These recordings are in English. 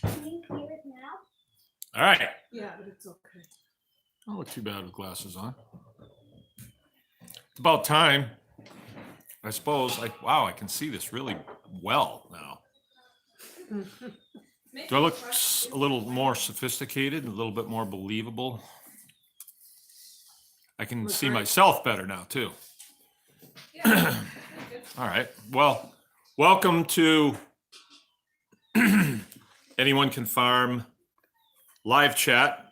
Can you hear it now? All right. Yeah, but it's okay. Don't look too bad with glasses on. It's about time, I suppose. Wow, I can see this really well now. Do I look a little more sophisticated, a little bit more believable? I can see myself better now, too. All right. Well, welcome to Anyone Can Farm live chat.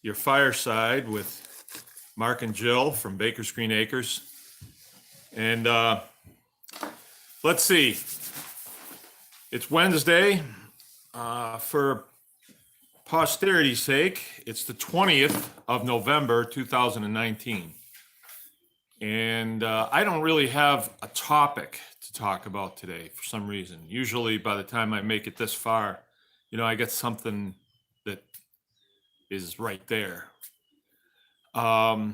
Your fireside with Mark and Jill from Baker's Green Acres. And let's see. It's Wednesday. For posterity's sake, it's the 20th of November, 2019. And I don't really have a topic to talk about today for some reason. Usually by the time I make it this far, I get something that is right there. I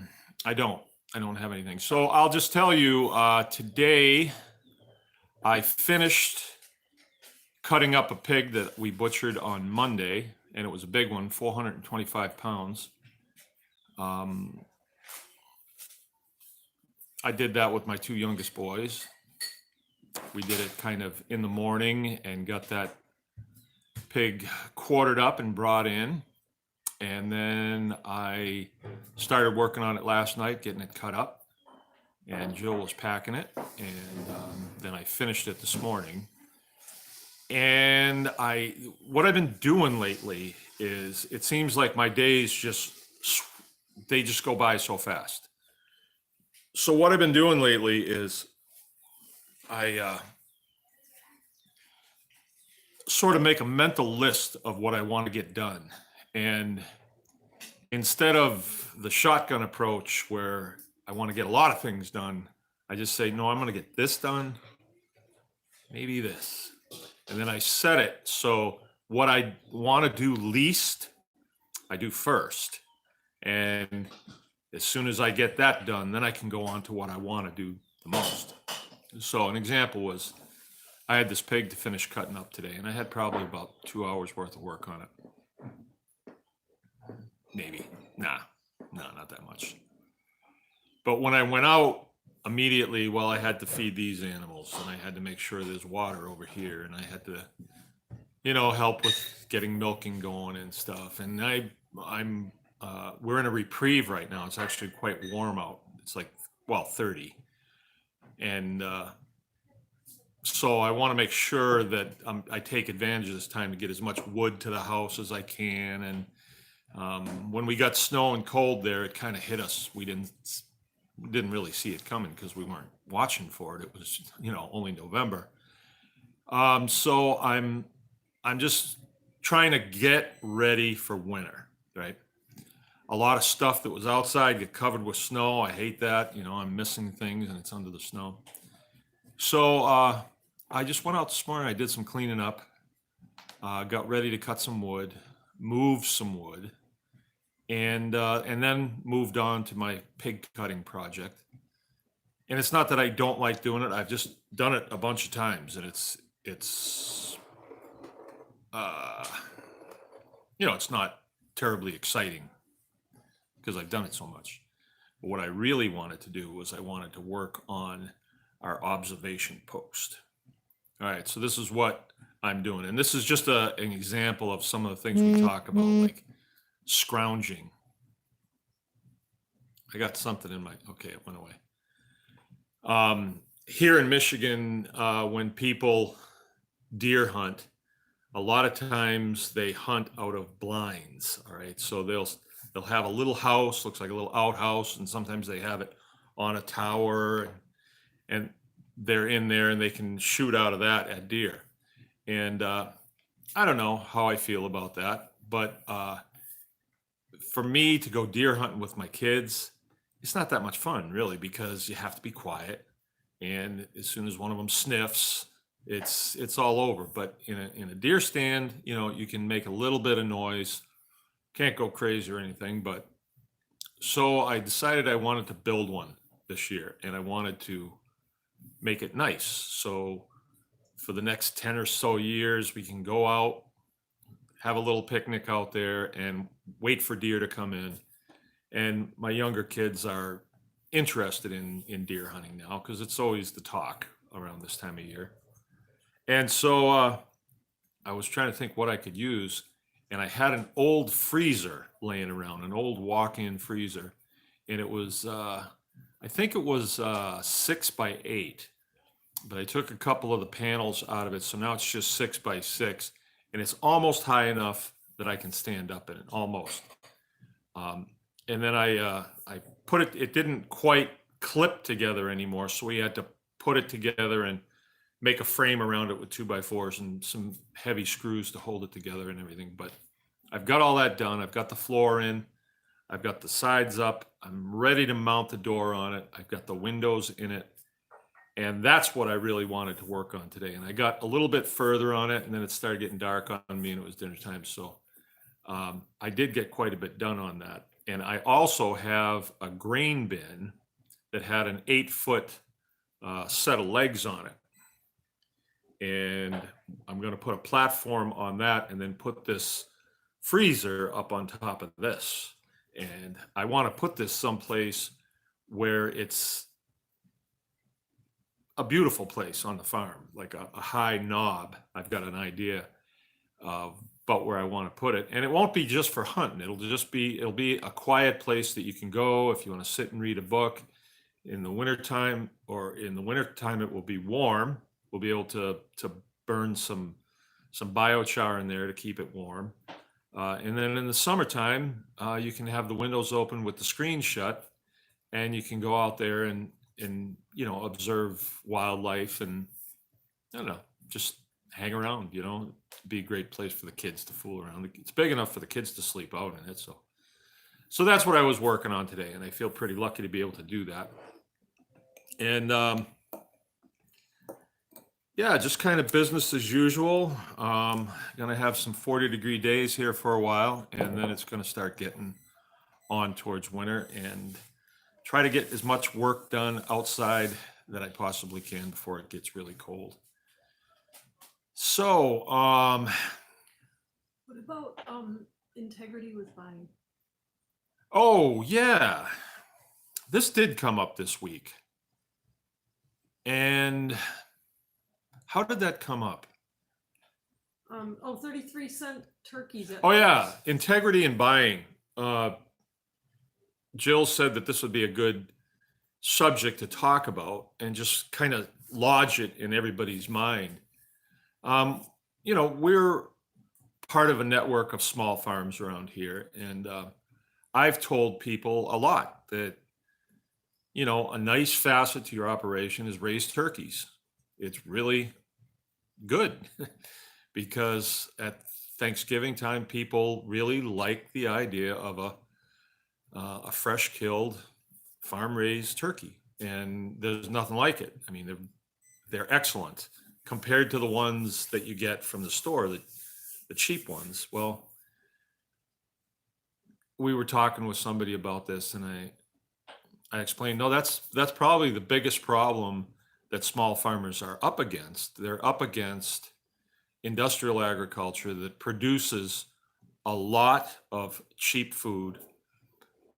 don't have anything. So I'll just tell you, today I finished cutting up a pig that we butchered on Monday, and it was a big one, 425 pounds. I did that with my two youngest boys. We did it kind of in the morning and got that pig quartered up and brought in. And then I started working on it last night, getting it cut up. And Jill was packing it. And then I finished it this morning. And what I've been doing lately is it seems like my days just go by so fast. So what I've been doing lately is I sort of make a mental list of what I want to get done. And instead of the shotgun approach where I want to get a lot of things done, I just say, no, I'm going to get this done, maybe this. And then I set it so what I want to do least, I do first. And as soon as I get that done, then I can go on to what I want to do the most. So an example was I had this pig to finish cutting up today, and I had probably about 2 hours worth of work on it. Maybe. No, not that much. But when I went out immediately, well, I had to feed these animals, and I had to make sure there's water over here, and I had to, help with getting milking going and stuff. And we're in a reprieve right now. It's actually quite warm out. It's like, 30. And so I want to make sure that I take advantage of this time to get as much wood to the house as I can. And when we got snow and cold there, it kind of hit us. We didn't really see it coming because we weren't watching for it. It was, only November. So I'm just trying to get ready for winter, right? A lot of stuff that was outside get covered with snow. I hate that. I'm missing things and it's under the snow. So I just went out this morning. I did some cleaning up, got ready to cut some wood, move some wood, and then moved on to my pig cutting project. And it's not that I don't like doing it. I've just done it a bunch of times, and it's not terribly exciting because I've done it so much. But what I really wanted to do was I wanted to work on our observation post. All right, so this is what I'm doing. And this is just an example of some of the things we talk about, like scrounging. I got something in okay, it went away. Here in Michigan, when people deer hunt, a lot of times they hunt out of blinds, all right? So they'll have a little house, looks like a little outhouse, and sometimes they have it on a tower, and they're in there and they can shoot out of that at deer. And I don't know how I feel about that, but for me to go deer hunting with my kids, it's not that much fun really, because you have to be quiet. And as soon as one of them sniffs, it's all over. But in a deer stand, you can make a little bit of noise, can't go crazy or anything. But so I decided I wanted to build one this year, and I wanted to make it nice. So for the next 10 or so years, we can go out, have a little picnic out there, and wait for deer to come in. And my younger kids are interested in deer hunting now because it's always the talk around this time of year. And so I was trying to think what I could use, and I had an old freezer laying around, an old walk-in freezer, and it was I think it was 6 by 8, but I took a couple of the panels out of it, so now it's just 6 by 6, and it's almost high enough that I can stand up in it, almost. And then I put it. It didn't quite clip together anymore, so we had to put it together and make a frame around it with 2x4s and some heavy screws to hold it together and everything. But I've got all that done. I've got the floor in. I've got the sides up. I'm ready to mount the door on it. I've got the windows in it. And that's what I really wanted to work on today. And I got a little bit further on it, and then it started getting dark on me, and it was dinner time. So I did get quite a bit done on that. And I also have a grain bin that had an 8-foot set of legs on it. And I'm going to put a platform on that and then put this freezer up on top of this. And I want to put this someplace where it's a beautiful place on the farm, like a high knob. I've got an idea about where I want to put it. And it won't be just for hunting. It'll be a quiet place that you can go if you want to sit and read a book in the wintertime, or in the wintertime it will be warm. We'll be able to burn some biochar in there to keep it warm. And then in the summertime, you can have the windows open with the screen shut, and you can go out there and observe wildlife, and I don't know, just hang around. It'd be a great place for the kids to fool around. It's big enough for the kids to sleep out in it. So that's what I was working on today, and I feel pretty lucky to be able to do that. And yeah, just kind of business as usual. Gonna have some 40-degree days here for a while, and then it's gonna start getting on towards winter, and try to get as much work done outside that I possibly can before it gets really cold. So, what about integrity with buying? Oh yeah, this did come up this week. And how did that come up? 33-cent turkeys. Oh yeah, integrity in buying. Jill said that this would be a good subject to talk about and just kind of lodge it in everybody's mind. We're part of a network of small farms around here, and I've told people a lot that, a nice facet to your operation is raise turkeys. It's really good because at Thanksgiving time, people really like the idea of a fresh killed farm raised turkey, and there's nothing like it. I mean, they're excellent compared to the ones that you get from the store, the cheap ones. Well, we were talking with somebody about this, and I explained, no, that's probably the biggest problem that small farmers are up against. They're up against industrial agriculture that produces a lot of cheap food.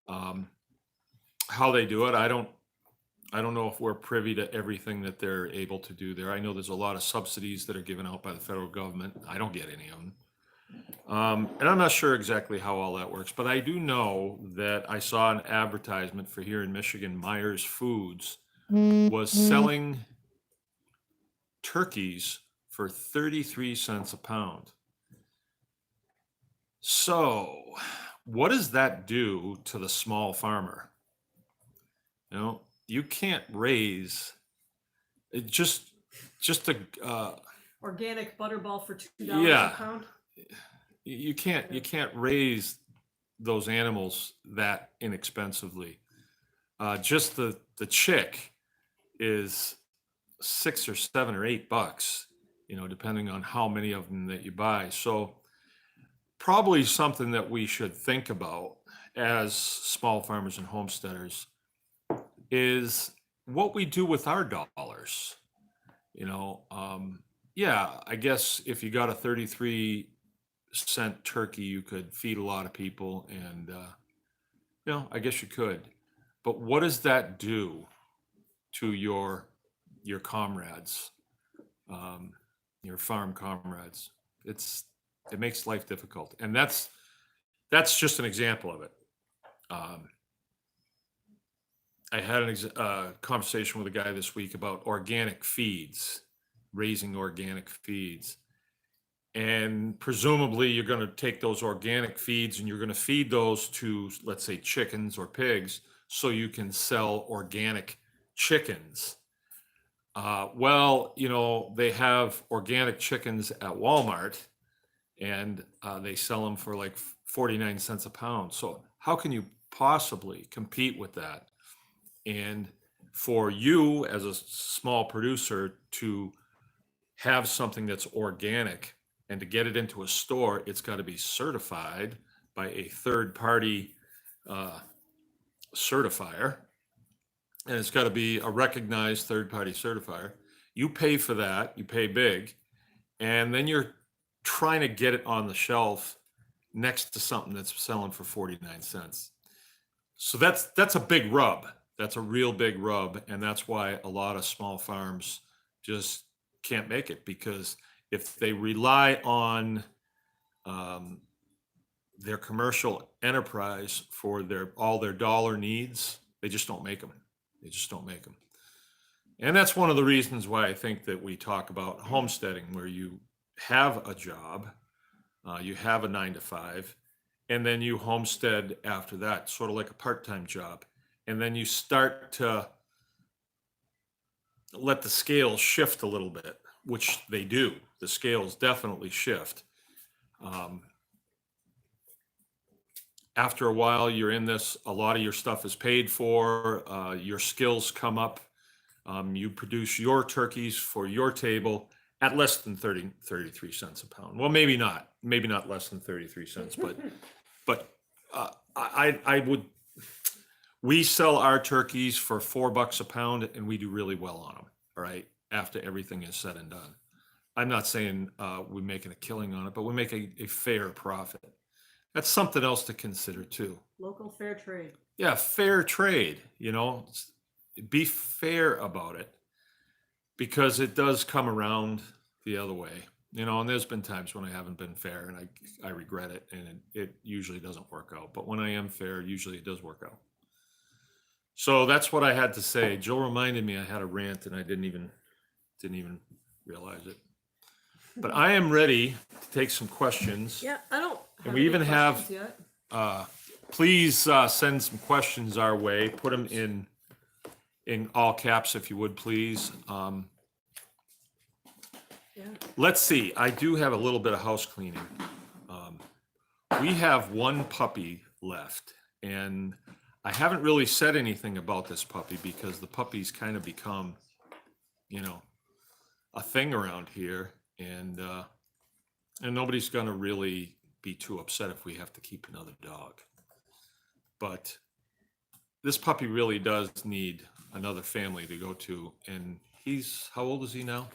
How they do it, I don't know if we're privy to everything that they're able to do there. I know there's a lot of subsidies that are given out by the federal government. I don't get any of them. And I'm not sure exactly how all that works, but I do know that I saw an advertisement for here in Michigan, Myers Foods was selling turkeys for 33 cents a pound. So what does that do to the small farmer? You can't raise it just a organic butterball for $2 yeah. a pound. You can't raise those animals that inexpensively. Just the chick is $6 or $7 or $8, depending on how many of them that you buy. So probably something that we should think about as small farmers and homesteaders is what we do with our dollars. yeah, I guess if you got a 33-cent turkey, you could feed a lot of people, and I guess you could. But what does that do to your comrades, um, your farm comrades? It makes life difficult, and that's just an example of it. Um, I had a conversation with a guy this week about organic feeds, raising organic feeds. And presumably, you're going to take those organic feeds and you're going to feed those to, let's say, chickens or pigs, so you can sell organic chickens. Well, they have organic chickens at Walmart, and they sell them for like 49 cents a pound. So, how can you possibly compete with that? And for you as a small producer to have something that's organic and to get it into a store, it's got to be certified by a third party uh, certifier. And it's got to be a recognized third party certifier. You pay for that, you pay big, and then you're trying to get it on the shelf next to something that's selling for 49 cents. So that's a big rub. That's a real big rub. And that's why a lot of small farms just can't make it, because if they rely on their commercial enterprise for all their dollar needs, they just don't make them. They just don't make them. And that's one of the reasons why I think that we talk about homesteading, where you have a job, you have a 9 to 5, and then you homestead after that, sort of like a part-time job. And then you start to let the scales shift a little bit, which they do. The scales definitely shift. After a while, you're in this, a lot of your stuff is paid for, your skills come up, you produce your turkeys for your table at less than 33 cents a pound. Well, maybe not less than 33 cents, but we sell our turkeys for $4 a pound, and we do really well on them. All right. After everything is said and done, I'm not saying we're making a killing on it, but we're making a fair profit. That's something else to consider too. Local fair trade. Yeah, fair trade, be fair about it, because it does come around the other way, and there's been times when I haven't been fair, and I regret it, and it usually doesn't work out. But when I am fair, usually it does work out. So that's what I had to say. Jill reminded me I had a rant, and I didn't even realize it. But I am ready to take some questions. Yeah, I don't. And we even have, questions yet. please send some questions our way. Put them in all caps if you would, please. Yeah. Let's see. I do have a little bit of house cleaning. We have one puppy left, and I haven't really said anything about this puppy because the puppy's kind of become, a thing around here, and nobody's going to really be too upset if we have to keep another dog. But this puppy really does need another family to go to, and how old is he now?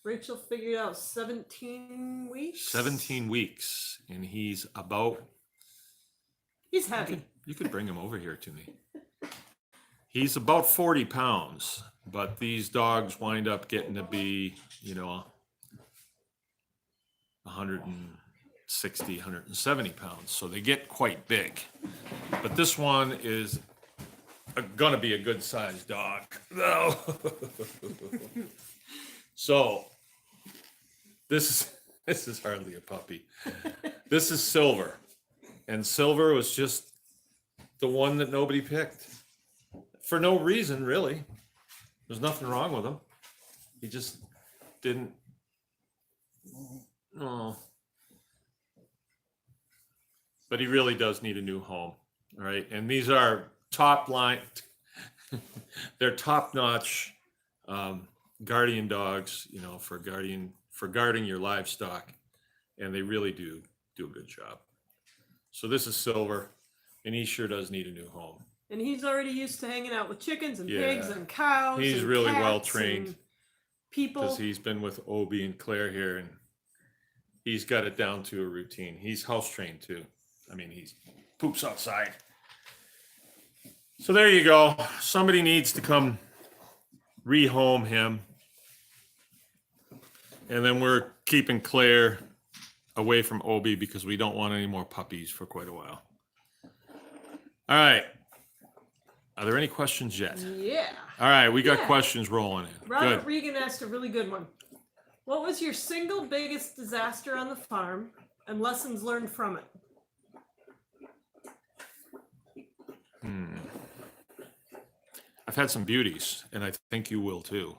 Rachel figured out 17 weeks. 17 weeks, and he's about. He's heavy. You could bring him over here to me. He's about 40 pounds, but these dogs wind up getting to be, 160, 170 pounds. So they get quite big. But this one is going to be a good sized dog. So this is hardly a puppy. This is Silver. And Silver was just the one that nobody picked. For no reason, really. There's nothing wrong with him. He just didn't. Oh. But he really does need a new home. All right. And these are top line. They're top notch guardian dogs, for guarding your livestock. And they really do a good job. So this is Silver, and he sure does need a new home. And he's already used to hanging out with chickens and pigs and cows. He's and really cats well trained. and people. because he's been with Obi and Claire here, and he's got it down to a routine. He's house trained too. I mean, he poops outside. So there you go. Somebody needs to come rehome him. And then we're keeping Claire away from Obi because we don't want any more puppies for quite a while. All right. Are there any questions yet? Yeah. All right, we got Yeah. questions rolling in. Robert Good. Regan asked a really good one. What was your single biggest disaster on the farm and lessons learned from it? I've had some beauties, and I think you will too.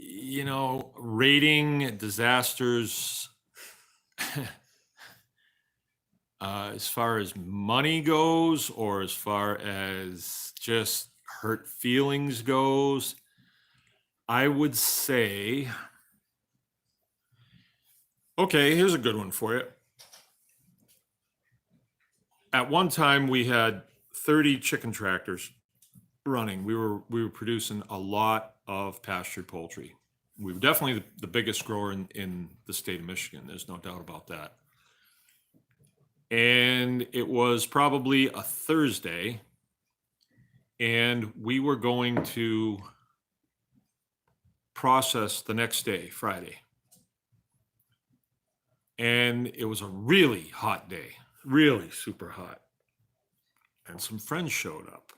You know, rating disasters as far as money goes, or as far as just hurt feelings goes, I would say, okay, here's a good one for you. At one time, we had 30 chicken tractors running. We were producing a lot of pastured poultry. We were definitely the biggest grower in the state of Michigan. There's no doubt about that. And it was probably a Thursday, and we were going to process the next day, Friday. And it was a really hot day, really super hot. And some friends showed up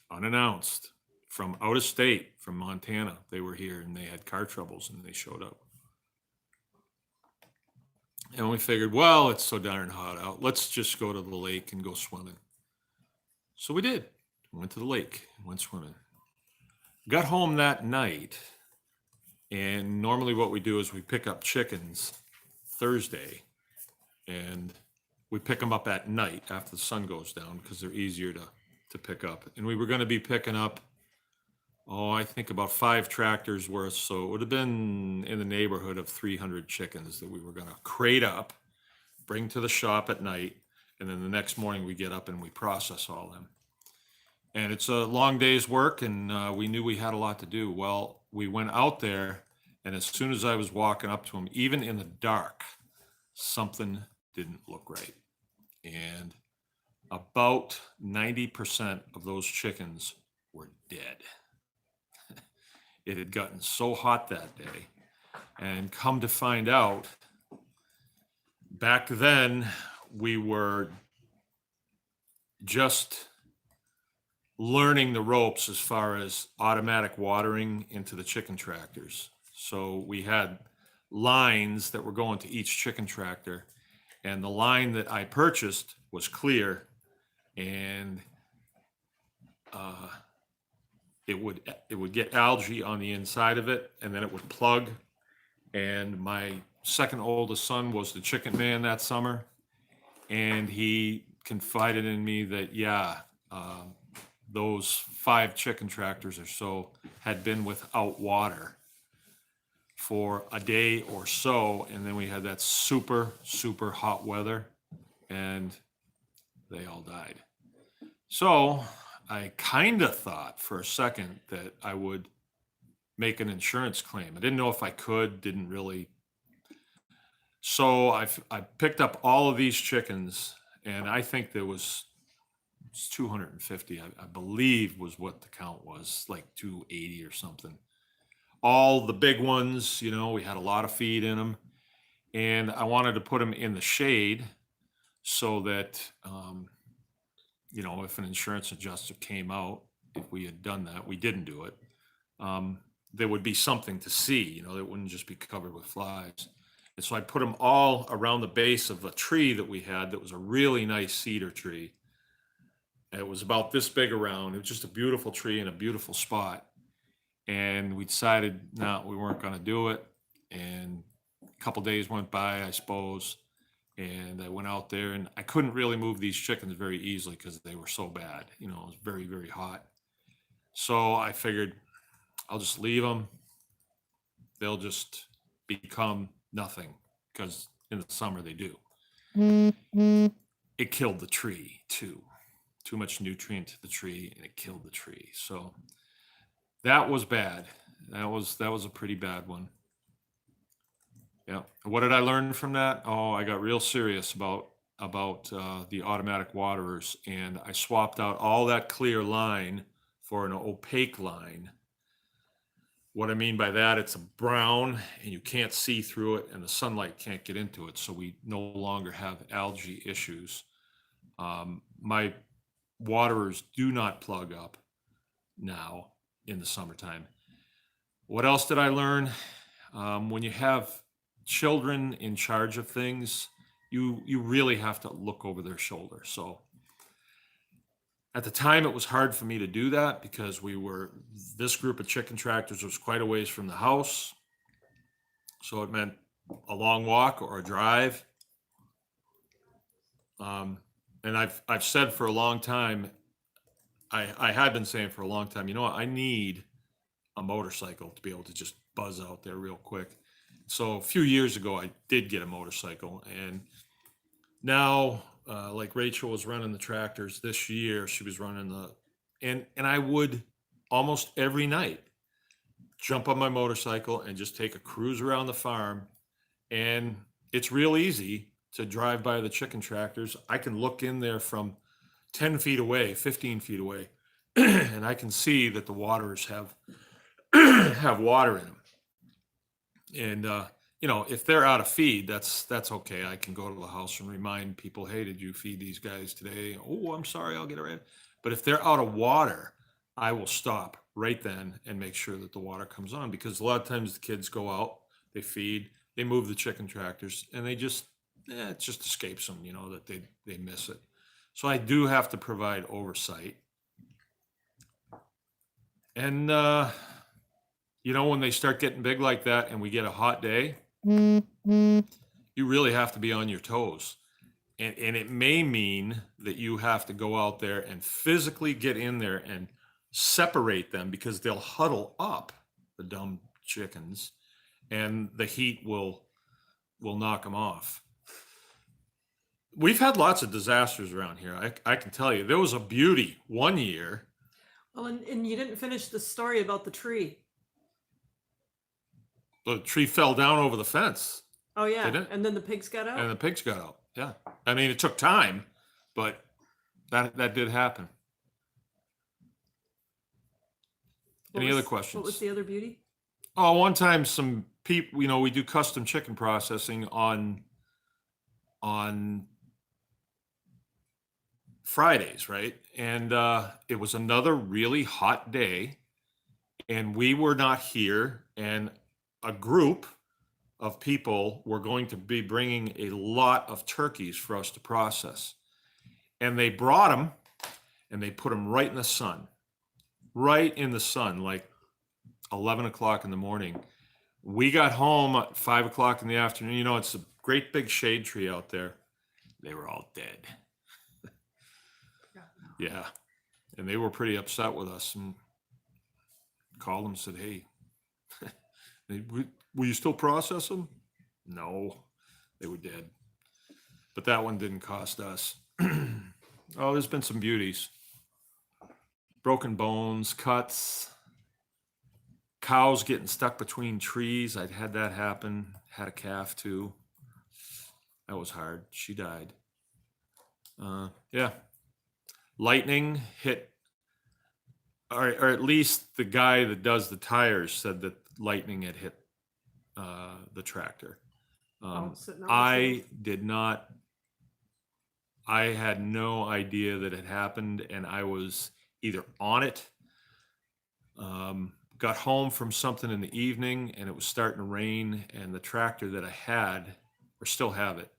unannounced from out of state, from Montana. They were here and they had car troubles and they showed up. And we figured, well, it's so darn hot out. Let's just go to the lake and go swimming. So we did. Went to the lake, went swimming. Got home that night, and normally what we do is we pick up chickens Thursday, and we pick them up at night after the sun goes down because they're easier to pick up. And we were going to be picking up, I think about 5 tractors worth. So it would have been in the neighborhood of 300 chickens that we were going to crate up, bring to the shop at night. And then the next morning we get up and we process all them. And it's a long day's work, and we knew we had a lot to do. Well, we went out there, and as soon as I was walking up to them, even in the dark, something didn't look right. And about 90% of those chickens were dead. It had gotten so hot that day. And come to find out, back then, we were just learning the ropes as far as automatic watering into the chicken tractors. So we had lines that were going to each chicken tractor, and the line that I purchased was clear, and it would get algae on the inside of it, and then it would plug. And my second oldest son was the chicken man that summer, and he confided in me that those 5 chicken tractors or so had been without water for a day or so, and then we had that super, super hot weather, and they all died. So I kind of thought for a second that I would make an insurance claim. I didn't know if I could, didn't really. So I picked up all of these chickens, and I think there was 250, I believe was what the count was, like 280 or something. All the big ones, we had a lot of feed in them, and I wanted to put them in the shade so that, if an insurance adjuster came out, if we had done that, we didn't do it, there would be something to see, that wouldn't just be covered with flies. And so I put them all around the base of a tree that we had that was a really nice cedar tree. It was about this big around. It was just a beautiful tree in a beautiful spot. And we decided, no, we weren't going to do it. And a couple days went by, I suppose. And I went out there, and I couldn't really move these chickens very easily because they were so bad. It was very, very hot. So I figured I'll just leave them. They'll just become nothing because in the summer they do. it killed the tree too. Too much nutrient to the tree, and it killed the tree. So that was bad. That was a pretty bad one. Yeah. What did I learn from that? Oh, I got real serious about the automatic waterers, and I swapped out all that clear line for an opaque line. What I mean by that, it's a brown and you can't see through it, and the sunlight can't get into it. So we no longer have algae issues. My waterers do not plug up now in the summertime. What else did I learn? When you have children in charge of things, you really have to look over their shoulder. So at the time, it was hard for me to do that because this group of chicken tractors was quite a ways from the house. So it meant a long walk or a drive. And I've said for a long time, I had been saying for a long time, you know what, I need a motorcycle to be able to just buzz out there real quick. So a few years ago, I did get a motorcycle, and now, like Rachel was running the tractors this year, she was running and I would almost every night jump on my motorcycle and just take a cruise around the farm. And it's real easy to drive by the chicken tractors. I can look in there from 10 feet away, 15 feet away, and I can see that the waters have have water in them. And if they're out of feed, that's okay. I can go to the house and remind people, hey, did you feed these guys today? Oh, I'm sorry, I'll get it right. But if they're out of water, I will stop right then and make sure that the water comes on, because a lot of times the kids go out, they feed, they move the chicken tractors, and it just escapes them, that they miss it. So I do have to provide oversight. And when they start getting big like that and we get a hot day, you really have to be on your toes. And it may mean that you have to go out there and physically get in there and separate them, because they'll huddle up, the dumb chickens, and the heat will knock them off. We've had lots of disasters around here. I can tell you, there was a beauty one year. Well, and you didn't finish the story about the tree. The tree fell down over the fence. Oh, yeah. Didn't it? And then the pigs got out? And the pigs got out. Yeah. I mean, it took time, but that did happen. Any other questions? What was the other beauty? Oh, one time some people, we do custom chicken processing on Fridays, right? And it was another really hot day, and we were not here, and a group of people were going to be bringing a lot of turkeys for us to process. And they brought them, and they put them right in the sun, like 11 o'clock in the morning. We got home at 5 o'clock in the afternoon. It's a great big shade tree out there. They were all dead. Yeah. And they were pretty upset with us, and called them and said, hey, will you still process them? No, they were dead. But that one didn't cost us. Oh, there's been some beauties. Broken bones, cuts, cows getting stuck between trees. I'd had that happen. Had a calf too. That was hard. She died. Yeah. Lightning hit, or at least the guy that does the tires said that lightning had hit the tractor. I did not. I had no idea that it happened, and I was either on it, got home from something in the evening, and it was starting to rain, and the tractor that I had, or still have it,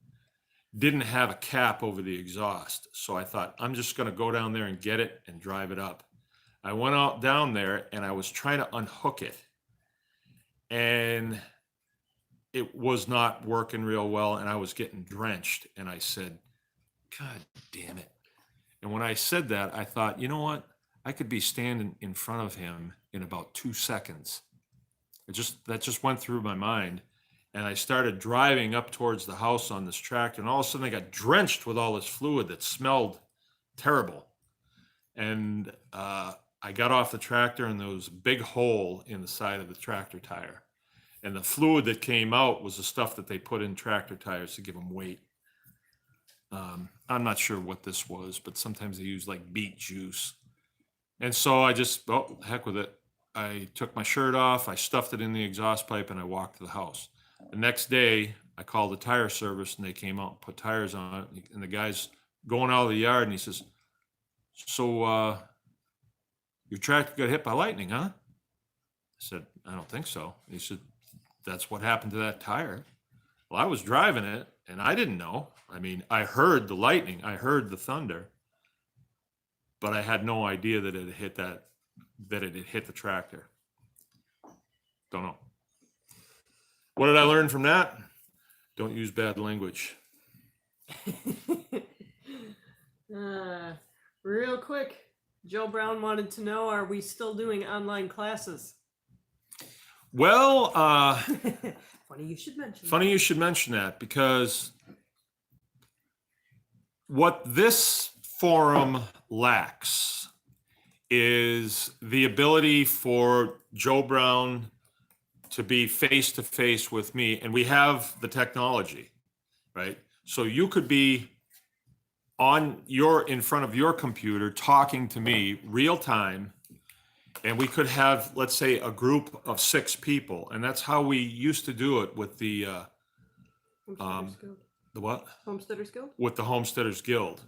didn't have a cap over the exhaust. So I thought, I'm just going to go down there and get it and drive it up. I went out down there, and I was trying to unhook it, and it was not working real well, and I was getting drenched. And I said, God damn it. And when I said that, I thought, you know what? I could be standing in front of him in about 2 seconds. That just went through my mind. And I started driving up towards the house on this tractor, and all of a sudden I got drenched with all this fluid that smelled terrible. And I got off the tractor, and there was a big hole in the side of the tractor tire. And the fluid that came out was the stuff that they put in tractor tires to give them weight. I'm not sure what this was, but sometimes they use like beet juice. And so I just, oh, heck with it. I took my shirt off, I stuffed it in the exhaust pipe, and I walked to the house. The next day, I called the tire service, and they came out and put tires on it. And the guy's going out of the yard, and he says, so your tractor got hit by lightning, huh? I said, I don't think so. He said, that's what happened to that tire. Well, I was driving it, and I didn't know. I mean, I heard the lightning, I heard the thunder, but I had no idea that it had hit that it had hit the tractor. Don't know. What did I learn from that? Don't use bad language. Real quick, Joe Brown wanted to know, are we still doing online classes? Well, Funny you should mention funny you should mention that, because what this forum lacks is the ability for Joe Brown to be face to face with me. And we have the technology, right? So you could be in front of your computer talking to me real time, and we could have, let's say, a group of 6 people. And that's how we used to do it with the Homesteaders Guild. the what? Homesteaders Guild? With the Homesteaders Guild.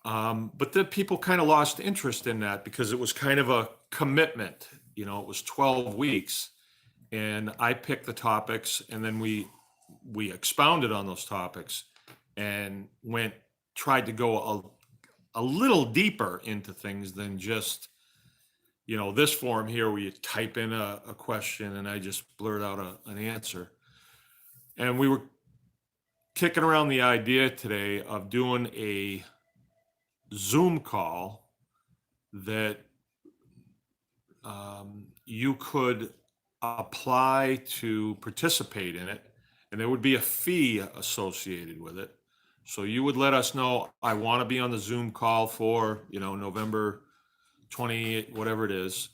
But the people kind of lost interest in that because it was kind of a commitment. You know, it was 12 weeks, and I picked the topics, and then we expounded on those topics and tried to go a little deeper into things than just, you know, this forum here where you type in a question and I just blurt out an answer. And we were kicking around the idea today of doing a Zoom call that you could apply to participate in it, and there would be a fee associated with it. So you would let us know, I want to be on the Zoom call for, you know, November 28, whatever it is.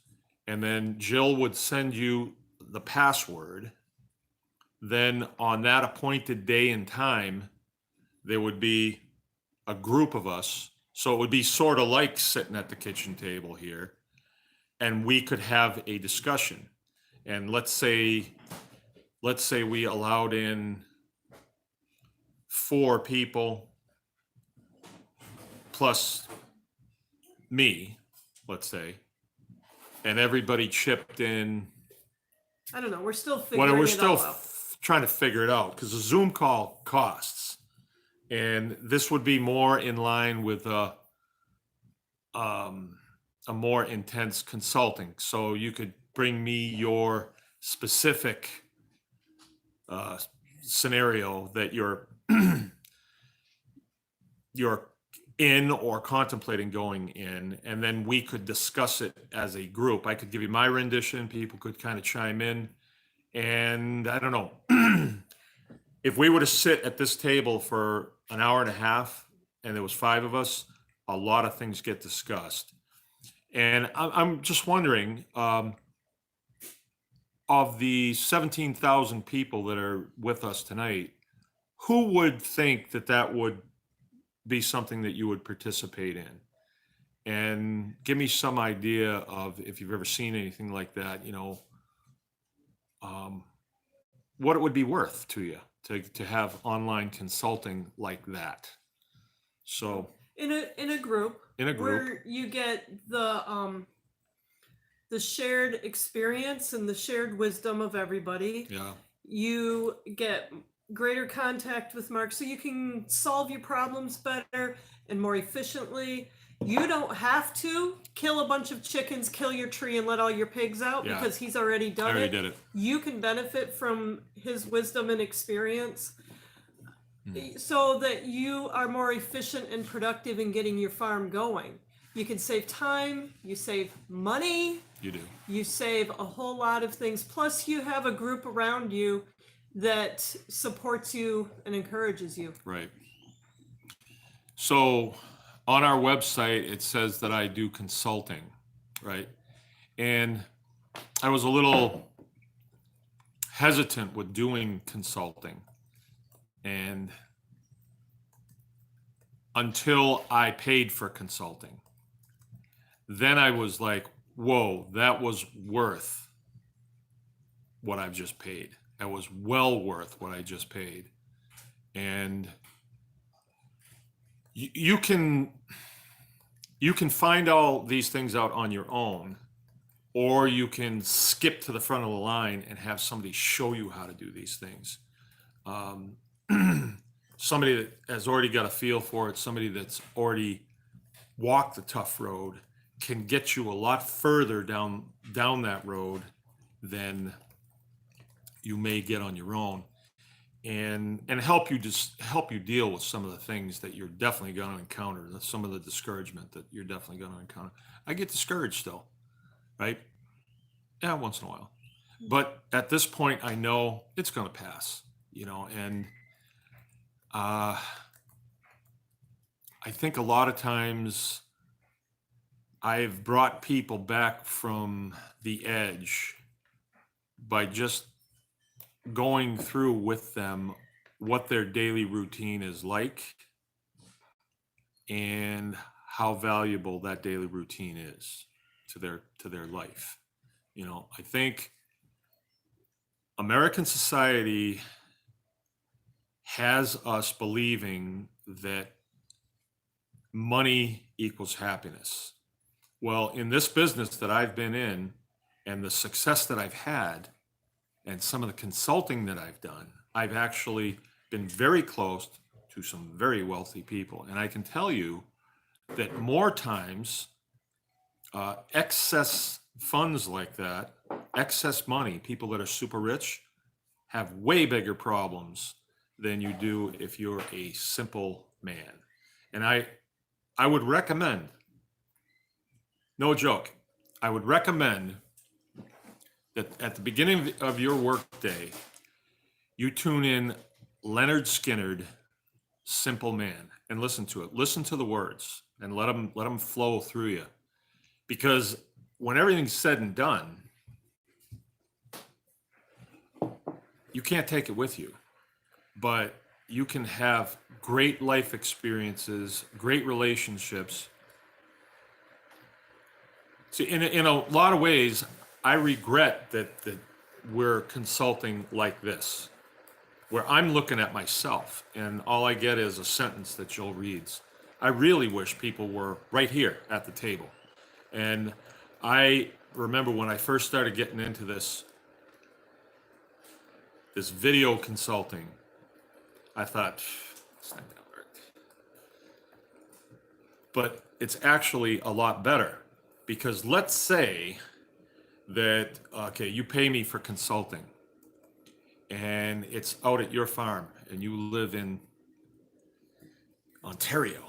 And then Jill would send you the password. Then on that appointed day and time, there would be a group of us. So it would be sort of like sitting at the kitchen table here, and we could have a discussion. And let's say we allowed in 4 people plus me, let's say, and everybody chipped in. I don't know. We're still figuring it out. We're still trying to figure it out, because a Zoom call costs, and this would be more in line with a more intense consulting. So you could bring me your specific scenario that you're in or contemplating going in, and then we could discuss it as a group. I could give you my rendition, people could kind of chime in, and I don't know. If we were to sit at this table for an hour and a half and there was 5 of us, a lot of things get discussed. And I'm just wondering, of the 17,000 people that are with us tonight, who would think that would be something that you would participate in? And give me some idea of, if you've ever seen anything like that, you know, what it would be worth to you to have online consulting like that. So in a group where you get the shared experience and the shared wisdom of everybody. Yeah. You get greater contact with Mark, so you can solve your problems better and more efficiently. You don't have to kill a bunch of chickens, kill your tree, and let all your pigs out, because he's already done it. Did it. You can benefit from his wisdom and experience, so that you are more efficient and productive in getting your farm going. You can save time, you save money. You do. You save a whole lot of things. Plus, you have a group around you that supports you and encourages you. Right. So on our website, it says that I do consulting, right? And I was a little hesitant with doing consulting. And until I paid for consulting, then I was like, whoa, that was worth what I've just paid. That was well worth what I just paid. And you can find all these things out on your own, or you can skip to the front of the line and have somebody show you how to do these things. Somebody that has already got a feel for it, somebody that's already walked the tough road, can get you a lot further down that road than you may get on your own, and help you deal with some of the things that you're definitely going to encounter, some of the discouragement that you're definitely going to encounter. I get discouraged still, right? Yeah, once in a while. But at this point, I know it's going to pass, and I think a lot of times I've brought people back from the edge by just going through with them what their daily routine is like and how valuable that daily routine is to their life. I think American society has us believing that money equals happiness. Well, in this business that I've been in and the success that I've had and some of the consulting that I've done, I've actually been very close to some very wealthy people. And I can tell you that more times, excess funds like that, excess money, people that are super rich, have way bigger problems than you do if you're a simple man. And I would recommend, no joke, I would recommend that at the beginning of your workday, you tune in Leonard Skinnard, Simple Man, and listen to it. Listen to the words and let them flow through you. Because when everything's said and done, you can't take it with you, but you can have great life experiences, great relationships. See, in a lot of ways, I regret that we're consulting like this, where I'm looking at myself and all I get is a sentence that Joel reads. I really wish people were right here at the table. And I remember when I first started getting into this video consulting, I thought, it's not gonna work. But it's actually a lot better, because let's say that, okay, you pay me for consulting and it's out at your farm and you live in Ontario.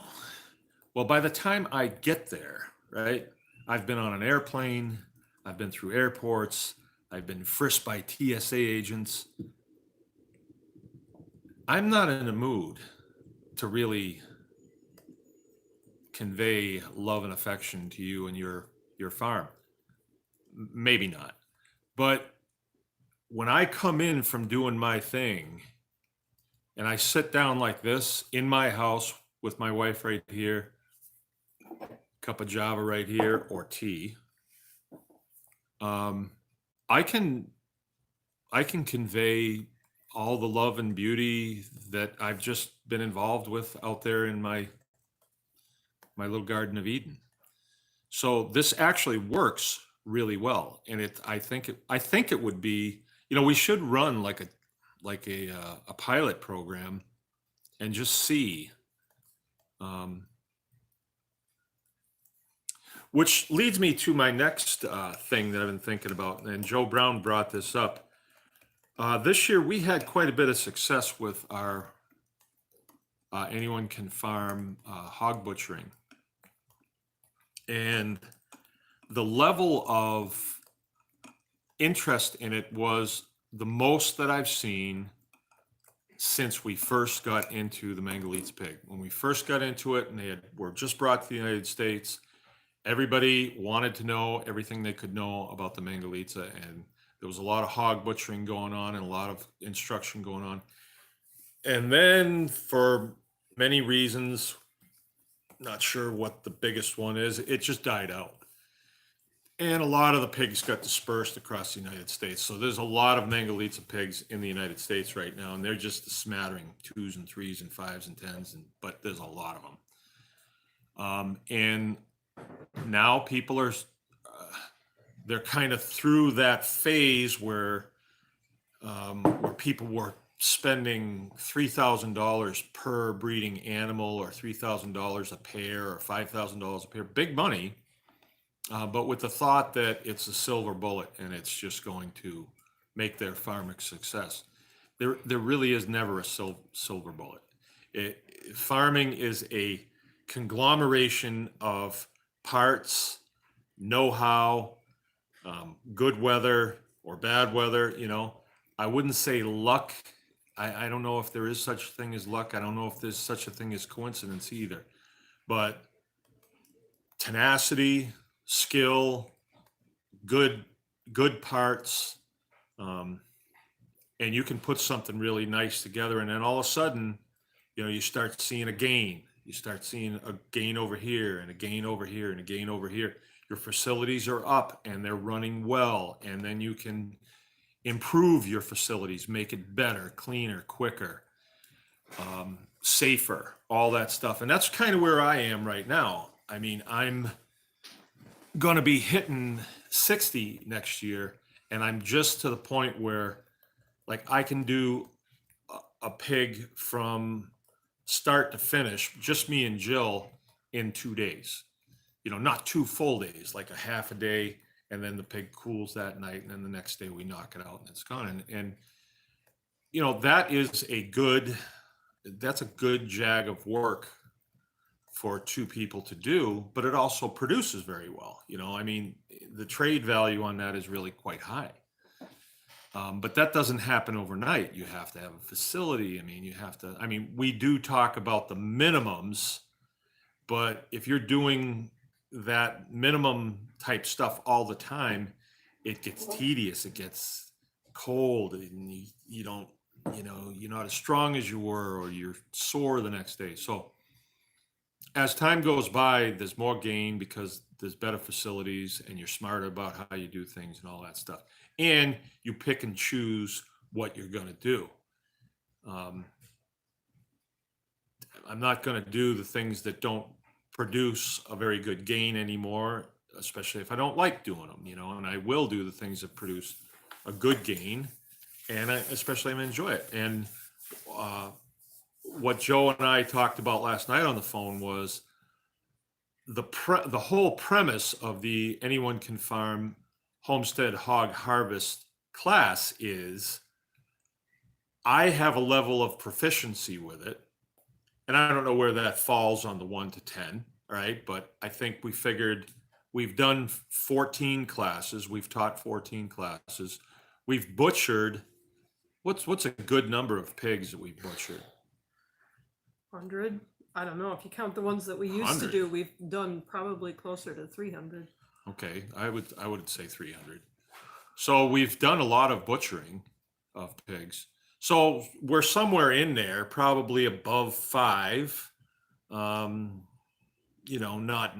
Well, by the time I get there, right, I've been on an airplane, I've been through airports, I've been frisked by TSA agents. I'm not in a mood to really convey love and affection to you and your farm. Maybe not. But when I come in from doing my thing and I sit down like this in my house with my wife right here, cup of Java right here, or tea, I can convey all the love and beauty that I've just been involved with out there in my little Garden of Eden. So this actually works really well, and I think it would be, we should run like a pilot program and just see. Which leads me to my next thing that I've been thinking about, and Joe Brown brought this up. This year we had quite a bit of success with our Anyone Can Farm hog butchering. And the level of interest in it was the most that I've seen since we first got into the Mangalitsa pig. When we first got into it and were just brought to the United States, everybody wanted to know everything they could know about the Mangalitsa, and there was a lot of hog butchering going on and a lot of instruction going on. And then for many reasons, not sure what the biggest one is, it just died out. And a lot of the pigs got dispersed across the United States. So there's a lot of Mangalitsa pigs in the United States right now, and they're just a smattering, 2s and 3s and 5s and 10s, but there's a lot of them. And now people are, they're kind of through that phase where people were spending $3,000 per breeding animal, or $3,000 a pair, or $5,000 a pair, big money. But with the thought that it's a silver bullet and it's just going to make their farm a success. There really is never a silver bullet. Farming is a conglomeration of parts, know-how, good weather or bad weather. I wouldn't say luck. I don't know if there is such a thing as luck. I don't know if there's such a thing as coincidence either. But tenacity, skill, good parts, and you can put something really nice together, and then all of a sudden, you start seeing a gain. You start seeing a gain over here, and a gain over here, and a gain over here. Your facilities are up and they're running well, and then you can improve your facilities, make it better, cleaner, quicker, safer, all that stuff. And that's kind of where I am right now. I mean, I'm going to be hitting 60 next year, and I'm just to the point where, like, I can do a pig from start to finish, just me and Jill, in 2 days. Not 2 full days, like a half a day, and then the pig cools that night, and then the next day we knock it out and it's gone. And that's a good jag of work for 2 people to do, but it also produces very well. I mean, the trade value on that is really quite high. But that doesn't happen overnight. You have to have a facility. We do talk about the minimums, but if you're doing that minimum type stuff all the time, it gets tedious, it gets cold, and you're not as strong as you were, or you're sore the next day. So as time goes by, there's more gain because there's better facilities, and you're smarter about how you do things and all that stuff. And you pick and choose what you're going to do. I'm not going to do the things that don't produce a very good gain anymore, especially if I don't like doing them, and I will do the things that produce a good gain, and especially I enjoy it. And what Joe and I talked about last night on the phone was the whole premise of the Anyone Can Farm Homestead Hog Harvest class is I have a level of proficiency with it, and I don't know where that falls on the 1 to 10, right? But I think we figured we've done 14 classes. We've taught 14 classes. We've butchered. What's a good number of pigs that we've butchered? 100. I don't know. If you count the ones that we used 100. to do, we've done probably closer to 300. Okay, I would say 300. So we've done a lot of butchering of pigs. So we're somewhere in there, probably above 5, not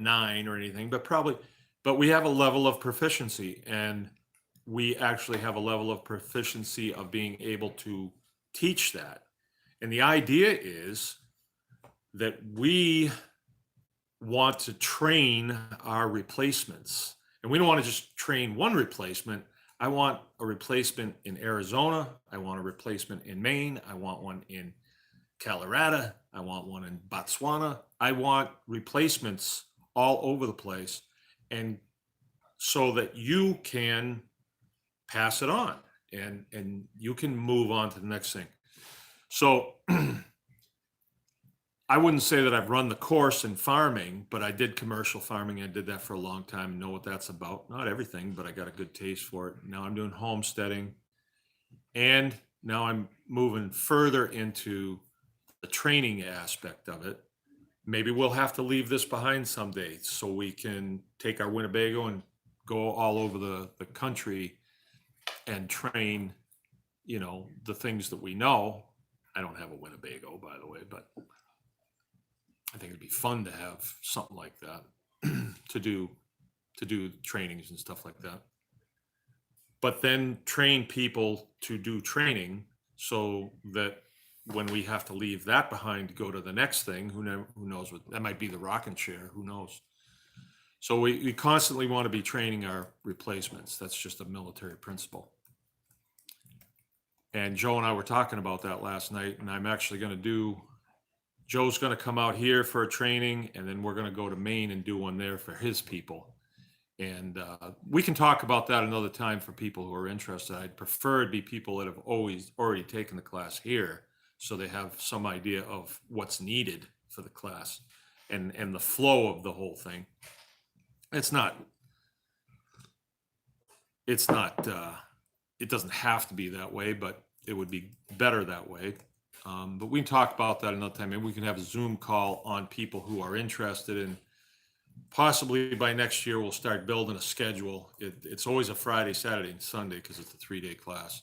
9 or anything, but we have a level of proficiency, and we actually have a level of proficiency of being able to teach that. And the idea is that we want to train our replacements, and we don't want to just train one replacement. I want a replacement in Arizona. I want a replacement in Maine. I want one in Colorado. I want one in Botswana. I want replacements all over the place, and so that you can pass it on and you can move on to the next thing. So I wouldn't say that I've run the course in farming, but I did commercial farming. I did that for a long time and know what that's about. Not everything, but I got a good taste for it. Now I'm doing homesteading. And now I'm moving further into the training aspect of it. Maybe we'll have to leave this behind someday so we can take our Winnebago and go all over the country and train, you know, the things that we know. I don't have a Winnebago, by the way, but I think it'd be fun to have something like that to do trainings and stuff like that. But then train people to do training so that when we have to leave that behind to go to the next thing, who knows what that might be, the rocking chair, who knows? So we constantly want to be training our replacements. That's just a military principle. And Joe and I were talking about that last night, and I'm actually going to Joe's going to come out here for a training, and then we're going to go to Maine and do one there for his people. And we can talk about that another time for people who are interested. I'd prefer it be people that have already taken the class here, so they have some idea of what's needed for the class and the flow of the whole thing. It doesn't have to be that way, but it would be better that way. But we can talk about that another time. Maybe we can have a Zoom call on people who are interested, and possibly by next year we'll start building a schedule. It's always a Friday, Saturday, and Sunday because it's a 3-day class.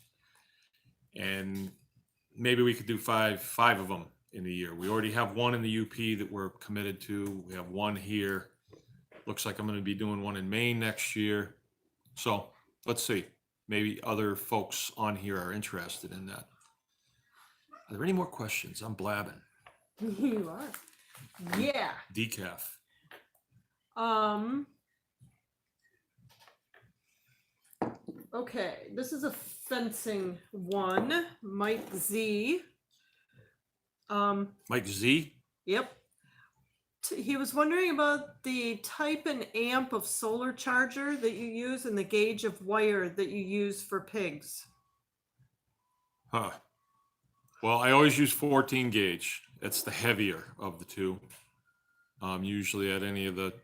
And maybe we could do five of them in a year. We already have one in the UP that we're committed to. We have one here. Looks like I'm going to be doing one in Maine next year. So let's see. Maybe other folks on here are interested in that. Are there any more questions? I'm blabbing. You are. Yeah. Decaf. Okay, this is a fencing one. Mike Z. Mike Z? Yep. He was wondering about the type and amp of solar charger that you use and the gauge of wire that you use for pigs. Huh. Well, I always use 14 gauge. It's the heavier of the two. Usually at any of the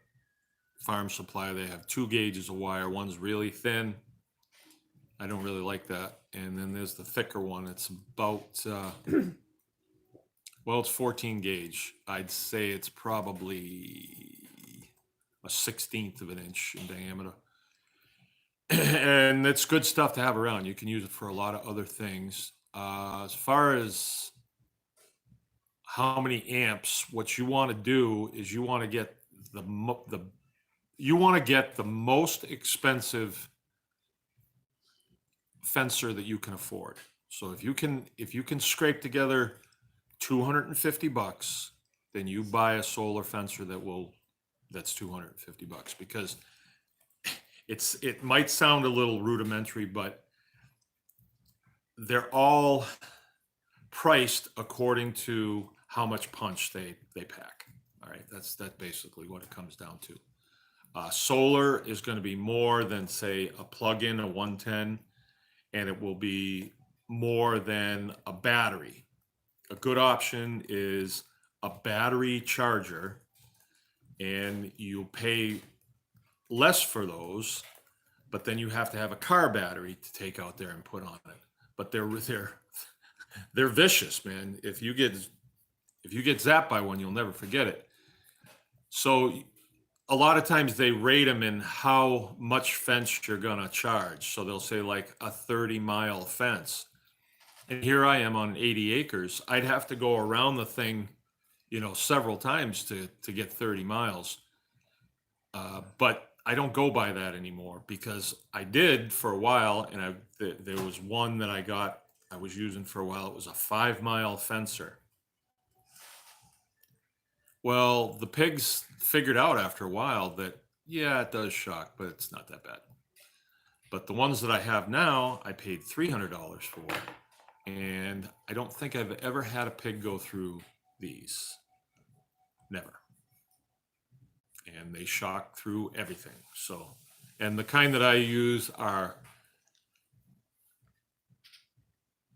farm supply, they have 2 gauges of wire. One's really thin. I don't really like that. And then there's the thicker one. It's about, well, it's 14 gauge. I'd say it's probably a 1/16 of an inch in diameter. And it's good stuff to have around. You can use it for a lot of other things. As far as how many amps, what you want to do is you want to get the most expensive fencer that you can afford. So if you can scrape together $250, then you buy a solar fencer that's $250, because it might sound a little rudimentary, but they're all priced according to how much punch they pack. All right, that's basically what it comes down to. Solar is going to be more than, say, a plug-in, a 110, and it will be more than a battery. A good option is a battery charger, and you pay less for those, but then you have to have a car battery to take out there and put on it. But they're vicious, man. If you get zapped by one, you'll never forget it. So a lot of times they rate them in how much fence you're gonna charge. So they'll say like a 30-mile fence. And here I am on 80 acres. I'd have to go around the thing, several times to get 30 miles. But I don't go by that anymore, because I did for a while, and there was one that I was using for a while. It was a 5-mile fencer. Well, the pigs figured out after a while that, yeah, it does shock, but it's not that bad. But the ones that I have now, I paid $300 for, and I don't think I've ever had a pig go through these. Never. And they shock through everything. So, and the kind that I use are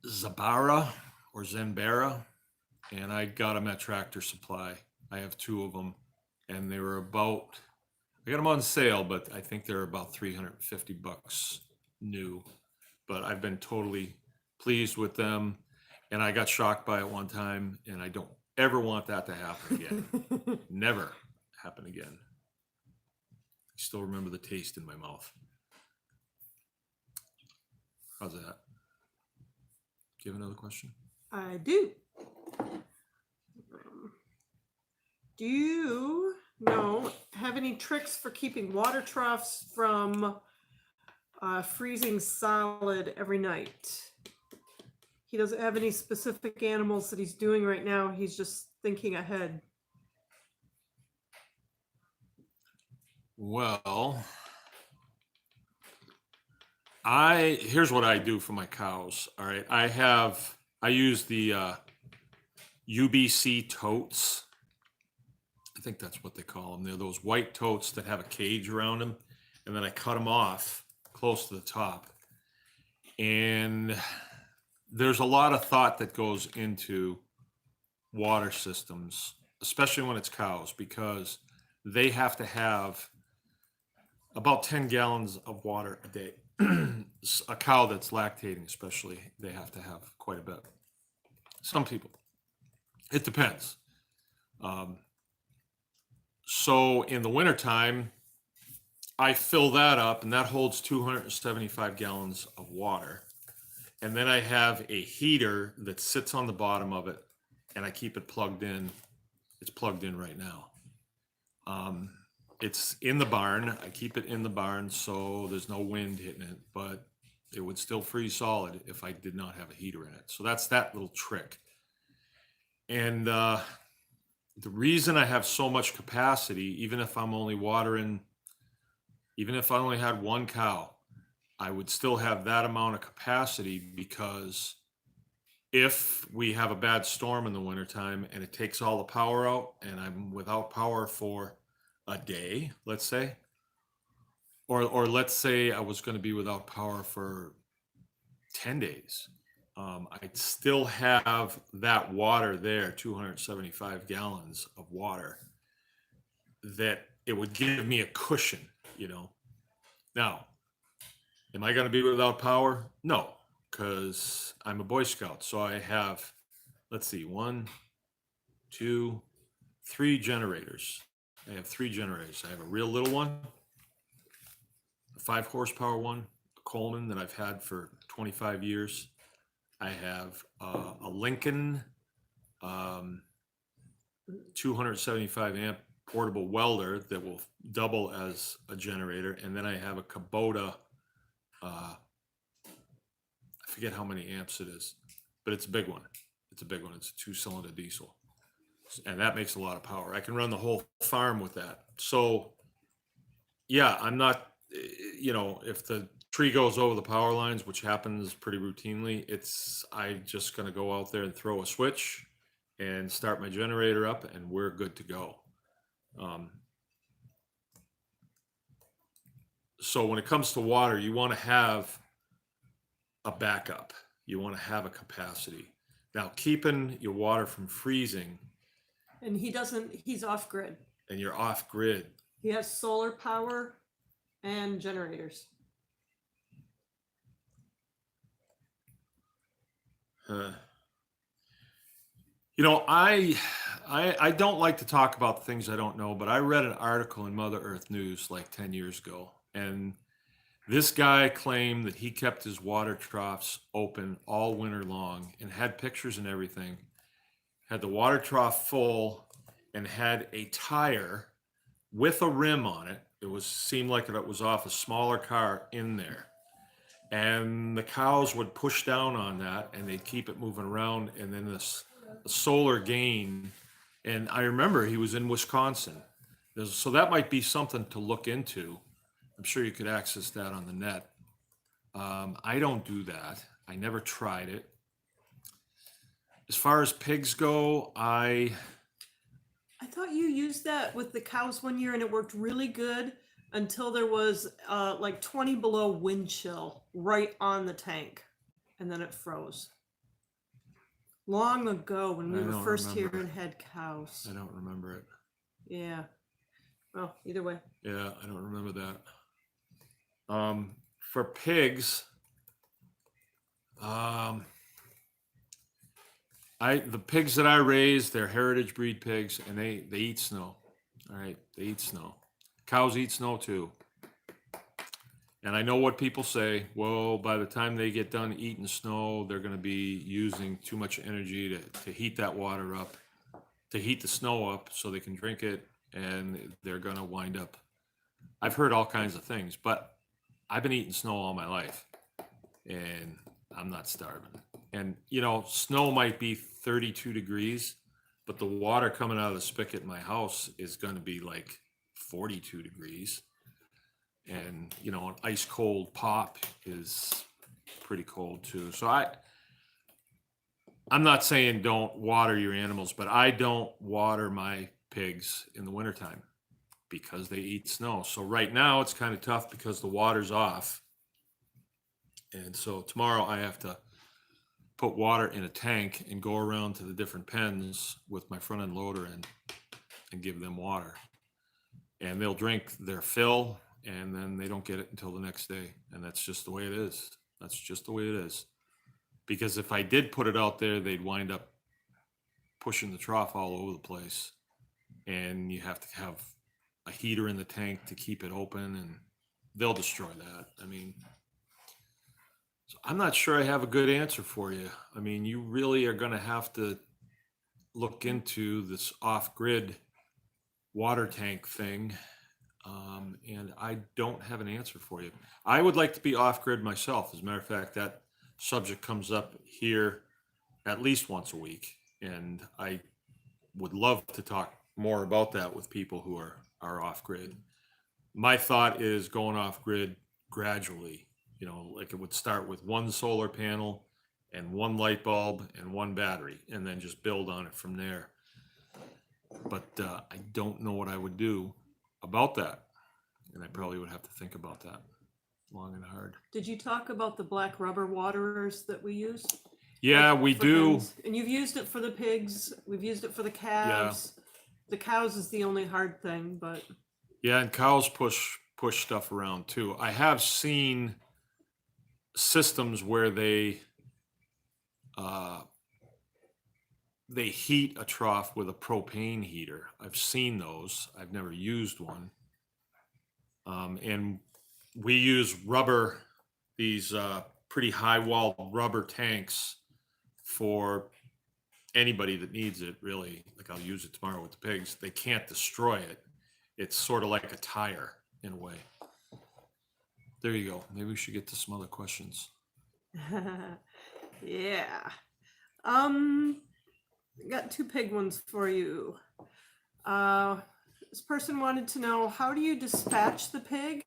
Zabara or Zenbera, and I got them at Tractor Supply. I have 2 of them, and they were I got them on sale, but I think they're about $350 new. But I've been totally pleased with them, and I got shocked by it one time, and I don't ever want that to happen again. Never happen again. I still remember the taste in my mouth. How's that? Do you have another question? I do. Do you have any tricks for keeping water troughs from freezing solid every night? He doesn't have any specific animals that he's doing right now. He's just thinking ahead. Well, here's what I do for my cows. All right. I use the UBC totes. I think that's what they call them. They're those white totes that have a cage around them, and then I cut them off close to the top. And there's a lot of thought that goes into water systems, especially when it's cows, because they have to have about 10 gallons of water a day. A cow that's lactating, especially, they have to have quite a bit. Some people, it depends. So in the wintertime, I fill that up, and that holds 275 gallons of water. And then I have a heater that sits on the bottom of it, and I keep it plugged in. It's plugged in right now. It's in the barn. I keep it in the barn so there's no wind hitting it, but it would still freeze solid if I did not have a heater in it. So that's that little trick. And the reason I have so much capacity, even if I'm only watering, even if I only had one cow, I would still have that amount of capacity, because if we have a bad storm in the wintertime and it takes all the power out and I'm without power for a day, let's say, or let's say I was going to be without power for 10 days, I'd still have that water there, 275 gallons of water, that it would give me a cushion, you know. Now, am I going to be without power? No, because I'm a Boy Scout. So I have, let's see, 1, 2, 3 generators. I have 3 generators. I have a real little one, a 5 horsepower one, a Coleman that I've had for 25 years. I have a Lincoln 275 amp portable welder that will double as a generator. And then I have a Kubota, I forget how many amps it is, but it's a big one. It's a big one. It's a 2-cylinder diesel. And that makes a lot of power. I can run the whole farm with that. So yeah, I'm not, you know, if the tree goes over the power lines, which happens pretty routinely, I just going to go out there and throw a switch and start my generator up, and we're good to go. So when it comes to water, you want to have a backup. You want to have a capacity. Now, keeping your water from freezing. And he's off grid. And you're off grid. He has solar power and generators. You know, I don't like to talk about things I don't know, but I read an article in Mother Earth News like 10 years ago, and this guy claimed that he kept his water troughs open all winter long and had pictures and everything, had the water trough full and had a tire with a rim on it. Seemed like it was off a smaller car in there. And the cows would push down on that and they'd keep it moving around. And then this solar gain. And I remember he was in Wisconsin. So that might be something to look into. I'm sure you could access that on the net. I don't do that. I never tried it. As far as pigs go, I thought you used that with the cows one year and it worked really good until there was like 20 below wind chill right on the tank, and then it froze. Long ago when we were first here and had cows. I don't remember it. Yeah. Well, either way. Yeah, I don't remember that. For pigs, Um, the pigs that I raise, they're heritage breed pigs, and they eat snow. All right, they eat snow. Cows eat snow too. And I know what people say. Well, by the time they get done eating snow, they're going to be using too much energy to heat that water up, to heat the snow up so they can drink it, and they're going to wind up. I've heard all kinds of things, but I've been eating snow all my life, and I'm not starving. And, you know, snow might be 32 degrees, but the water coming out of the spigot in my house is going to be like 42 degrees. And, you know, an ice cold pop is pretty cold too. So I'm not saying don't water your animals, but I don't water my pigs in the wintertime because they eat snow. So right now it's kind of tough because the water's off. And so tomorrow I have to put water in a tank and go around to the different pens with my front end loader and give them water. And they'll drink their fill, and then they don't get it until the next day. And that's just the way it is. That's just the way it is. Because if I did put it out there, they'd wind up pushing the trough all over the place. And you have to have a heater in the tank to keep it open, and they'll destroy that. I mean, so I'm not sure I have a good answer for you. I mean, you really are going to have to look into this off-grid water tank thing. And I don't have an answer for you. I would like to be off-grid myself. As a matter of fact, that subject comes up here at least once a week. And I would love to talk more about that with people who are off-grid. My thought is going off-grid gradually. You know, like it would start with one solar panel and one light bulb and one battery, and then just build on it from there. But I don't know what I would do about that. And I probably would have to think about that long and hard. Did you talk about the black rubber waterers that we use? Yeah, we do. Hens? And you've used it for the pigs. We've used it for the calves. Yeah. The cows is the only hard thing, but yeah, and cows push stuff around too. I have seen systems where they heat a trough with a propane heater. I've seen those. I've never used one. And we use rubber, these pretty high-walled rubber tanks for anybody that needs it, really. Like I'll use it tomorrow with the pigs. They can't destroy it. It's sort of like a tire in a way. There you go. Maybe we should get to some other questions. Yeah. Got two pig ones for you. This person wanted to know, how do you dispatch the pig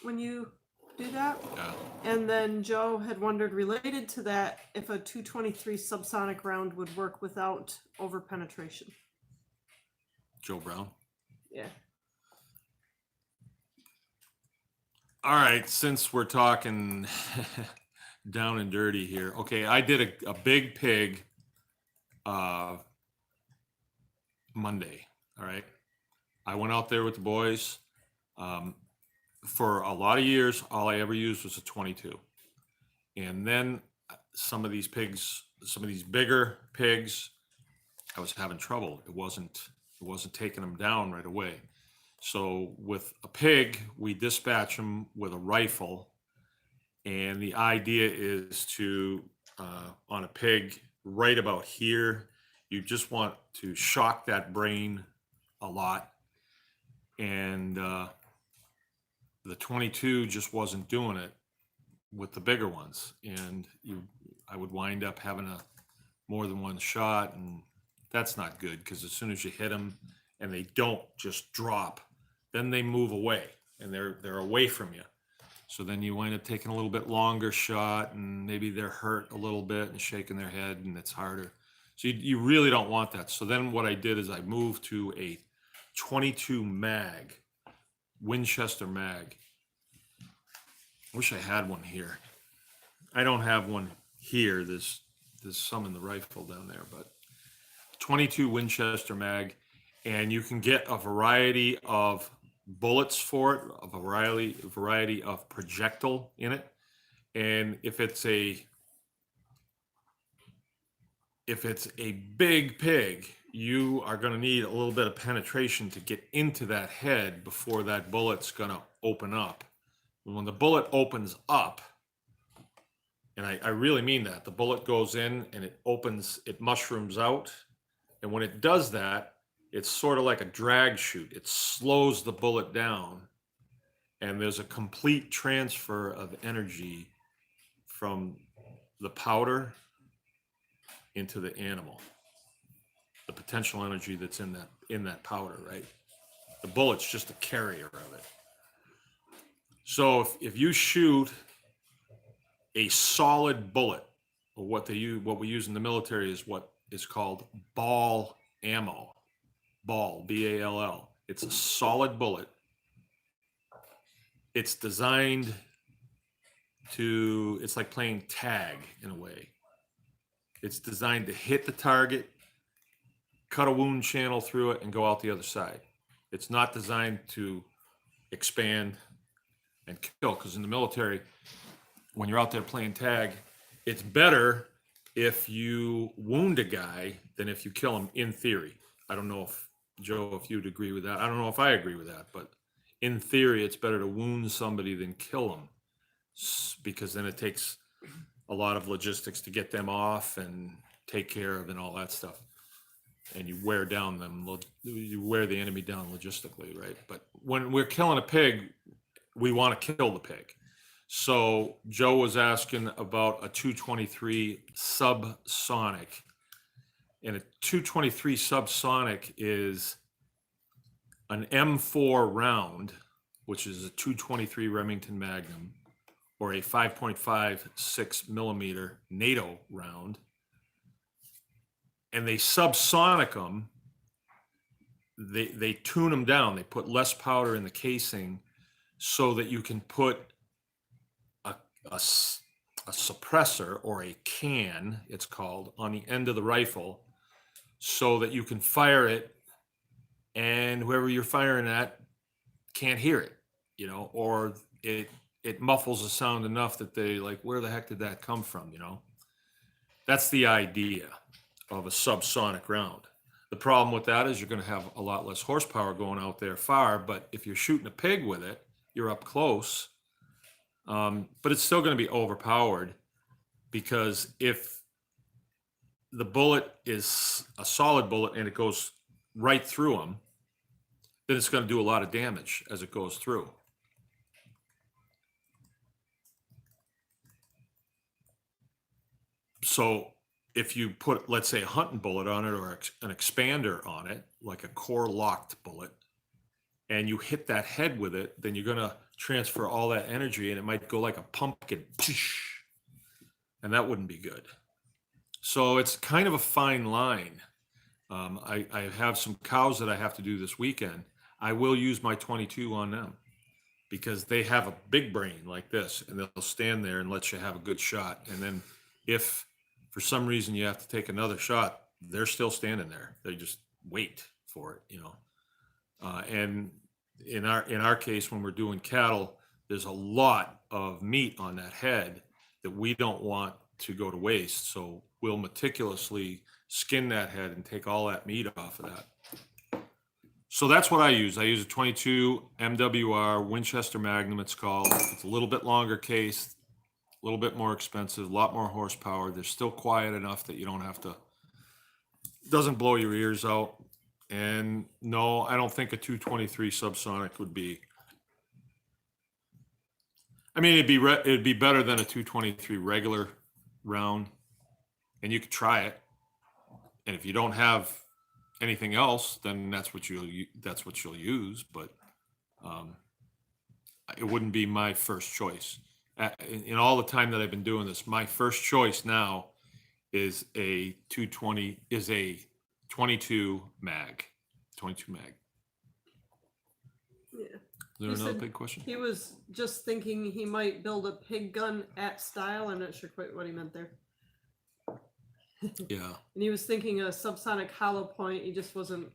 when you do that? Yeah. And then Joe had wondered, related to that, if a 223 subsonic round would work without over penetration. Joe Brown? Yeah. All right, since we're talking down and dirty here. Okay, I did a big pig Monday. All right. I went out there with the boys. For a lot of years, all I ever used was a 22. And then some of these pigs, some of these bigger pigs, I was having trouble. It wasn't taking them down right away. So with a pig, we dispatch them with a rifle. And the idea is to, on a pig right about here, you just want to shock that brain a lot. And the 22 just wasn't doing it with the bigger ones. And I would wind up having more than one shot. And that's not good, because as soon as you hit them and they don't just drop, then they move away and they're away from you. So then you wind up taking a little bit longer shot, and maybe they're hurt a little bit and shaking their head, and it's harder. So you really don't want that. So then what I did is I moved to a 22 mag, Winchester mag. Wish I had one here. I don't have one here. There's some in the rifle down there, but 22 Winchester mag, and you can get a variety of bullets for it, a variety of projectile in it. And if it's a big pig, you are going to need a little bit of penetration to get into that head before that bullet's going to open up. And when the bullet opens up, and I really mean that, the bullet goes in and it opens, it mushrooms out. And when it does that, it's sort of like a drag chute. It slows the bullet down, and there's a complete transfer of energy from the powder into the animal. The potential energy that's in that powder, right? The bullet's just a carrier of it. So if you shoot a solid bullet, or what we use in the military is what is called ball ammo. Ball, B-A-L-L. It's a solid bullet. It's designed to, it's like playing tag in a way. It's designed to hit the target, cut a wound channel through it, and go out the other side. It's not designed to expand and kill, because in the military, when you're out there playing tag, it's better if you wound a guy than if you kill him, in theory. I don't know if, Joe, if you'd agree with that. I don't know if I agree with that, but in theory, it's better to wound somebody than kill them, because then it takes a lot of logistics to get them off and take care of and all that stuff. And you wear the enemy down logistically, right? But when we're killing a pig, we want to kill the pig. So Joe was asking about a 223 subsonic. And a 223 subsonic is an M4 round, which is a 223 Remington Magnum, or a 5.56 millimeter NATO round. And they subsonic them. They tune them down. They put less powder in the casing so that you can put a suppressor, or a can, it's called, on the end of the rifle, so that you can fire it and whoever you're firing at can't hear it, or it muffles the sound enough that they like, where the heck did that come from? That's the idea of a subsonic round. The problem with that is you're going to have a lot less horsepower going out there far, but if you're shooting a pig with it, you're up close. But it's still going to be overpowered, because if the bullet is a solid bullet and it goes right through them, then it's going to do a lot of damage as it goes through. So if you put, let's say, a hunting bullet on it, or an expander on it, like a core locked bullet, and you hit that head with it, then you're going to transfer all that energy, and it might go like a pumpkin, and that wouldn't be good. So it's kind of a fine line. I have some cows that I have to do this weekend. I will use my 22 on them, because they have a big brain like this, and they'll stand there and let you have a good shot. And then if for some reason you have to take another shot, they're still standing there. They just wait for it, and in our case, when we're doing cattle, there's a lot of meat on that head that we don't want to go to waste. So we'll meticulously skin that head and take all that meat off of that. So that's what I use. I use a 22 MWR Winchester Magnum, it's called. It's a little bit longer case, a little bit more expensive, a lot more horsepower. They're still quiet enough that you don't have to, doesn't blow your ears out. And no, I don't think a 223 subsonic would be, I mean, it'd be better than a 223 regular round, and you could try it. And if you don't have anything else, then that's what you'll use. But it wouldn't be my first choice. In all the time that I've been doing this, my first choice now is a 22 mag. 22 mag. Yeah. Is there another big question? He was just thinking he might build a pig gun at style. I'm not sure quite what he meant there. Yeah. And he was thinking a subsonic hollow point. He just wasn't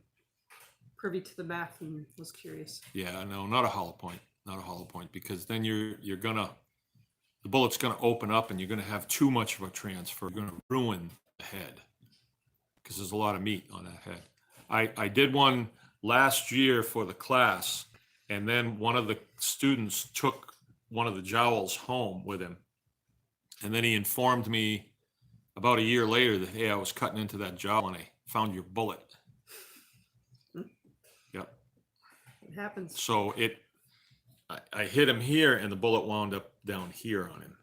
privy to the math and was curious. Yeah, no, not a hollow point. Not a hollow point, because then you're gonna, the bullet's going to open up and you're going to have too much of a transfer. You're going to ruin the head because there's a lot of meat on that head. I did one last year for the class, and then one of the students took one of the jowls home with him. And then he informed me about a year later that, hey, I was cutting into that jowl and I found your bullet. Yep. It happens. So I hit him here and the bullet wound up down here on him.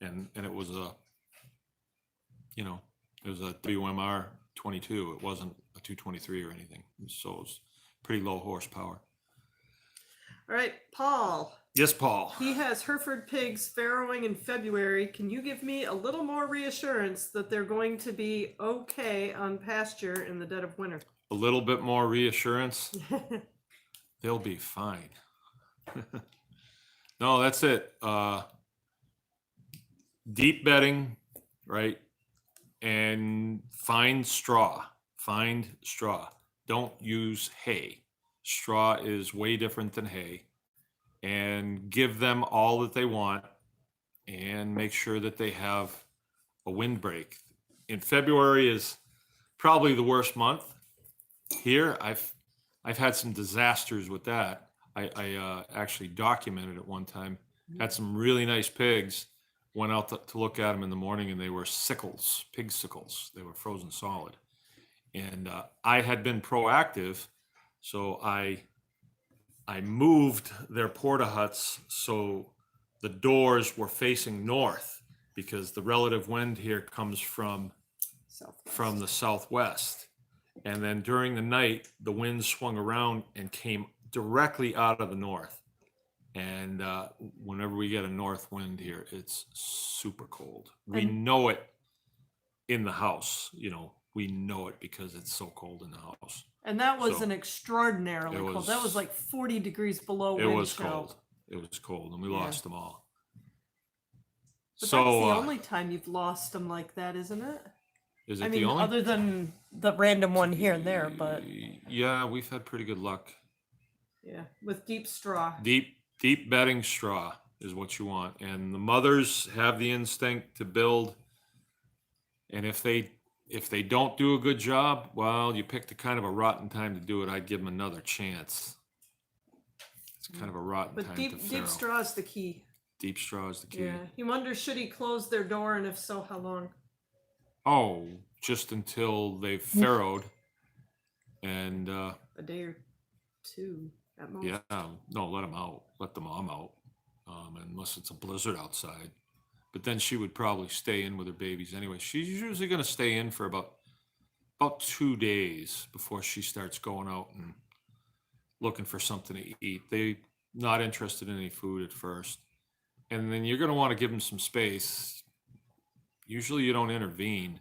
And it was a WMR 22. It wasn't a 223 or anything. So it was pretty low horsepower. All right, Paul. Yes, Paul. He has Hereford pigs farrowing in February. Can you give me a little more reassurance that they're going to be okay on pasture in the dead of winter? A little bit more reassurance. They'll be fine. No, that's it. Deep bedding, right? And find straw. Find straw. Don't use hay. Straw is way different than hay. And give them all that they want and make sure that they have a windbreak. In February is probably the worst month here. I've had some disasters with that. I actually documented it one time. Had some really nice pigs. Went out to look at them in the morning, and they were sickles, pig sickles. They were frozen solid. And I had been proactive, so I moved their porta huts so the doors were facing north, because the relative wind here comes from the southwest. And then during the night, the wind swung around and came directly out of the north. And whenever we get a north wind here, it's super cold. We know it in the house, we know it because it's so cold in the house. And that was an extraordinarily cold. That was like 40 degrees below wind chill. It was cold. It was cold, and we lost them all. But that's the only time you've lost them like that, isn't it? Is it the only? Other than the random one here and there, but yeah, we've had pretty good luck. Yeah, with deep straw. Deep bedding straw is what you want, and the mothers have the instinct to build. And if they don't do a good job, well, you picked a kind of a rotten time to do it. I'd give them another chance. It's kind of a rotten time to farrow. But deep straw is the key. Deep straw is the key. Yeah. You wonder, should he close their door, and if so, how long? Oh, just until they've farrowed, and a day or two at most. Yeah, no, let them out. Let the mom out, unless it's a blizzard outside. But then she would probably stay in with her babies anyway. She's usually going to stay in for about 2 days before she starts going out and looking for something to eat. They're not interested in any food at first. And then you're going to want to give them some space. Usually you don't intervene.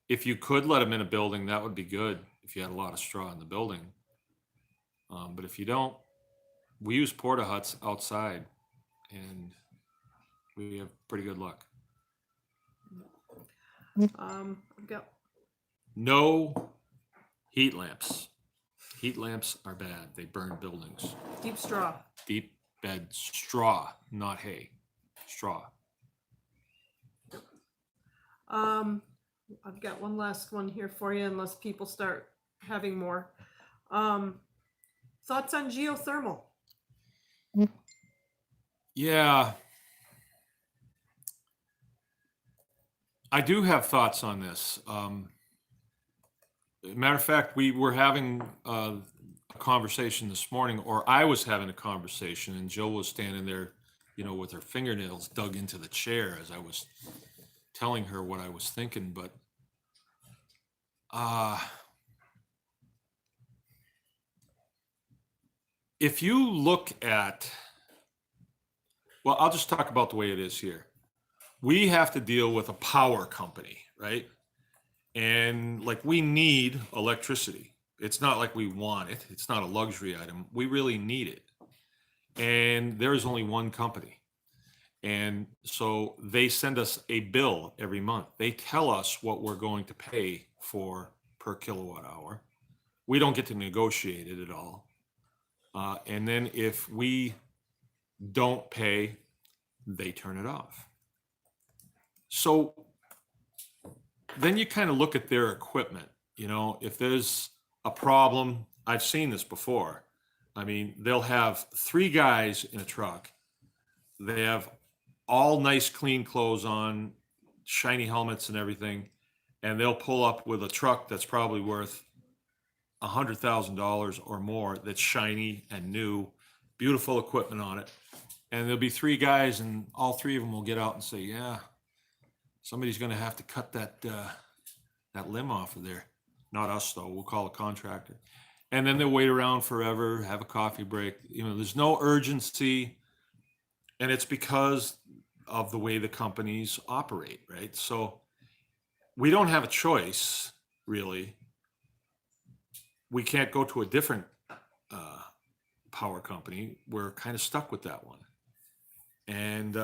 If you could let them in a building, that would be good if you had a lot of straw in the building. But if you don't, we use porta huts outside, and we have pretty good luck. I've got no heat lamps. Heat lamps are bad. They burn buildings. Deep straw. Deep bed straw, not hay. Straw. I've got one last one here for you, unless people start having more. Thoughts on geothermal? Yeah. I do have thoughts on this. Matter of fact, we were having a conversation this morning, or I was having a conversation, and Jill was standing there, with her fingernails dug into the chair as I was telling her what I was thinking. But if you look at, well, I'll just talk about the way it is here. We have to deal with a power company, right? And we need electricity. It's not like we want it. It's not a luxury item. We really need it. And there is only one company. And so they send us a bill every month. They tell us what we're going to pay for per kilowatt hour. We don't get to negotiate it at all. And then if we don't pay, they turn it off. So then you kind of look at their equipment. You know, if there's a problem, I've seen this before. I mean, they'll have 3 guys in a truck. They have all nice, clean clothes on, shiny helmets and everything. And they'll pull up with a truck that's probably worth $100,000 or more, that's shiny and new, beautiful equipment on it. And there'll be 3 guys, and all 3 of them will get out and say, yeah, somebody's going to have to cut that limb off of there. Not us, though. We'll call a contractor. And then they'll wait around forever, have a coffee break. You know, there's no urgency. And it's because of the way the companies operate, right? So we don't have a choice, really. We can't go to a different power company. We're kind of stuck with that one. And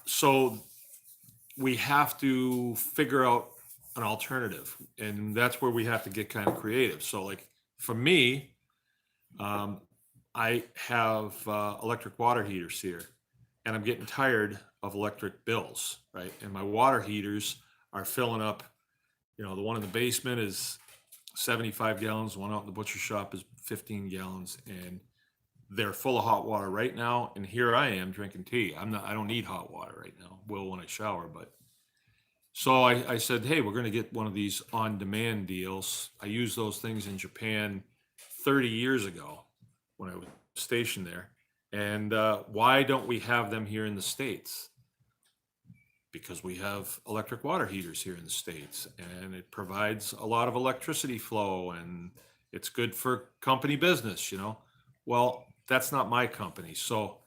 so we have to figure out an alternative. And that's where we have to get kind of creative. So like for me, I have electric water heaters here, and I'm getting tired of electric bills, right? And my water heaters are filling up. You know, the one in the basement is 75 gallons. The one out in the butcher shop is 15 gallons, and they're full of hot water right now. And here I am drinking tea. I don't need hot water right now. Will when I shower, but so I said, hey, we're going to get one of these on-demand deals. I used those things in Japan 30 years ago when I was stationed there. And why don't we have them here in the States? Because we have electric water heaters here in the States, and it provides a lot of electricity flow, and it's good for company business, you know? Well, that's not my company. So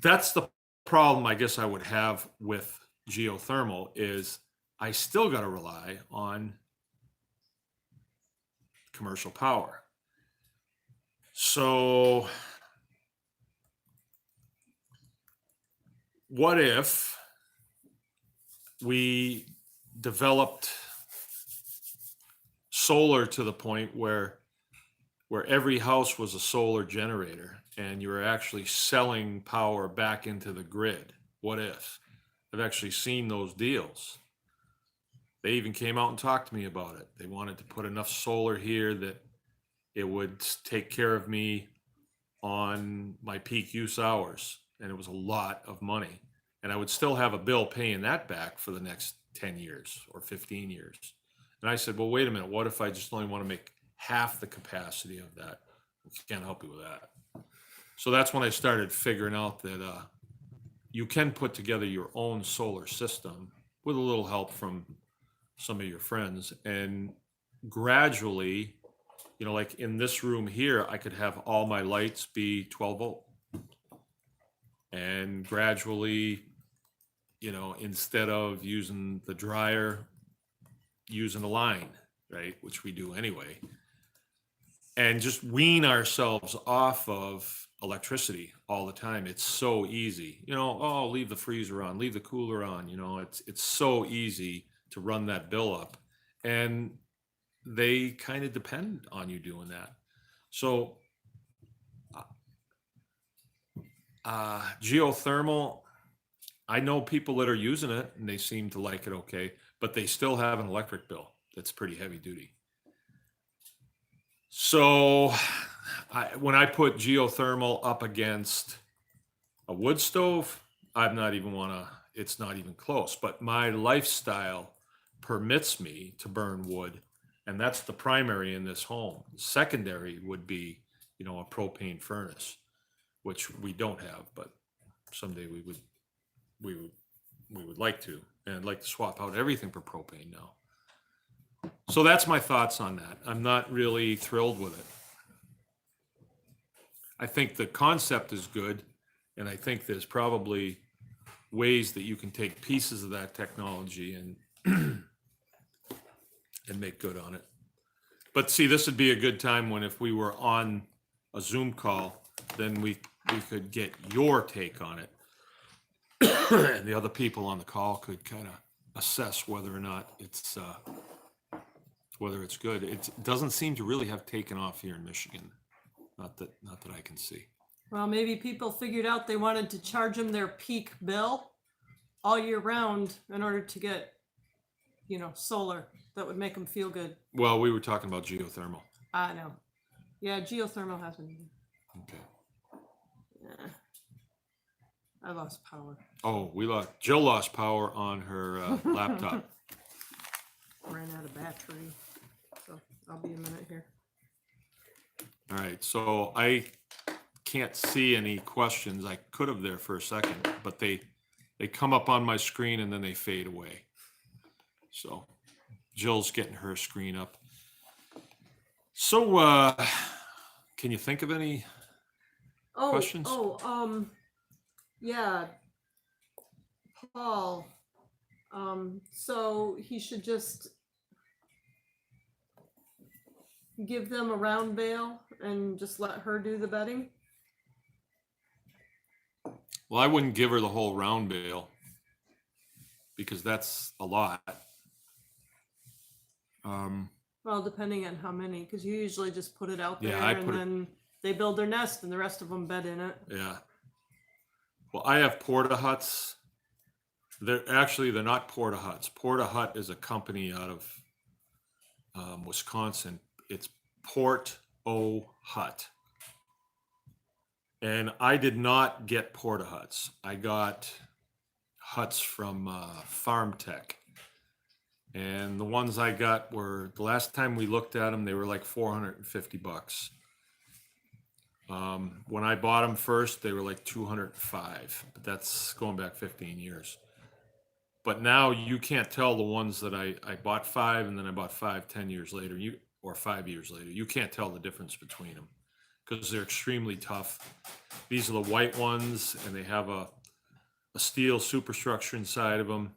that's the problem I guess I would have with geothermal, is I still got to rely on commercial power. So what if we developed solar to the point where every house was a solar generator, and you were actually selling power back into the grid? What if? I've actually seen those deals. They even came out and talked to me about it. They wanted to put enough solar here that it would take care of me on my peak use hours. And it was a lot of money. And I would still have a bill paying that back for the next 10 years or 15 years. And I said, well, wait a minute. What if I just only want to make half the capacity of that? I can't help you with that. So that's when I started figuring out that you can put together your own solar system with a little help from some of your friends. And gradually, you know, like in this room here, I could have all my lights be 12 volt. And gradually, you know, instead of using the dryer, using a line, right, which we do anyway, and just wean ourselves off of electricity all the time. It's so easy, you know. Oh, leave the freezer on, leave the cooler on. You know, it's so easy to run that bill up, and they kind of depend on you doing that. So geothermal, I know people that are using it and they seem to like it okay, but they still have an electric bill that's pretty heavy duty. So when I put geothermal up against a wood stove, it's not even close. But my lifestyle permits me to burn wood, and that's the primary in this home. Secondary would be, you know, a propane furnace, which we don't have, but someday we would like to, and I'd like to swap out everything for propane now. So that's my thoughts on that. I'm not really thrilled with it. I think the concept is good, and I think there's probably ways that you can take pieces of that technology and and make good on it. But see, this would be a good time when, if we were on a Zoom call, then we could get your take on it. And the other people on the call could kind of assess whether or not it's good. It doesn't seem to really have taken off here in Michigan. Not that I can see. Well, maybe people figured out they wanted to charge them their peak bill all year round in order to get, solar that would make them feel good. Well, we were talking about geothermal. I know. Yeah, geothermal hasn't. Okay. Yeah. I lost power. Oh, Jill lost power on her laptop. Ran out of battery. So I'll be a minute here. All right, so I can't see any questions. I could have there for a second, but they come up on my screen and then they fade away. So Jill's getting her screen up. So can you think of any questions? Yeah, Paul. So he should just give them a round bale and just let her do the bedding. Well, I wouldn't give her the whole round bale because that's a lot. Well, depending on how many, because you usually just put it out there Yeah, and then they build their nest and the rest of them bed in it. Yeah. Well, I have Porta Huts. They're not Porta Huts. Porta Hut is a company out of Wisconsin. It's Port-O Hut. And I did not get Porta Huts. I got huts from Farm Tech. And the ones I got were, the last time we looked at them, they were like $450. When I bought them first, they were like $205, but that's going back 15 years. But now you can't tell the ones that I bought 5 and then I bought 5 10 years later, or 5 years later. You can't tell the difference between them because they're extremely tough. These are the white ones, and they have a steel superstructure inside of them.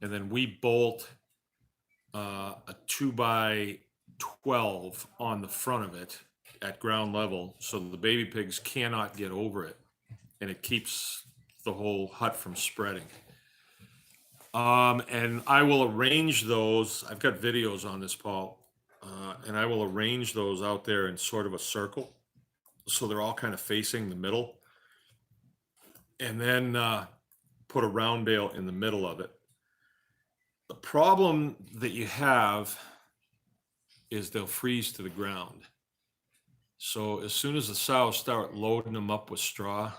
And then we bolt a 2x12 on the front of it at ground level, so the baby pigs cannot get over it, and it keeps the whole hut from spreading. And I will arrange those. I've got videos on this, Paul, and I will arrange those out there in sort of a circle, so they're all kind of facing the middle, and then put a round bale in the middle of it. The problem that you have is they'll freeze to the ground. So as soon as the sows start loading them up with straw,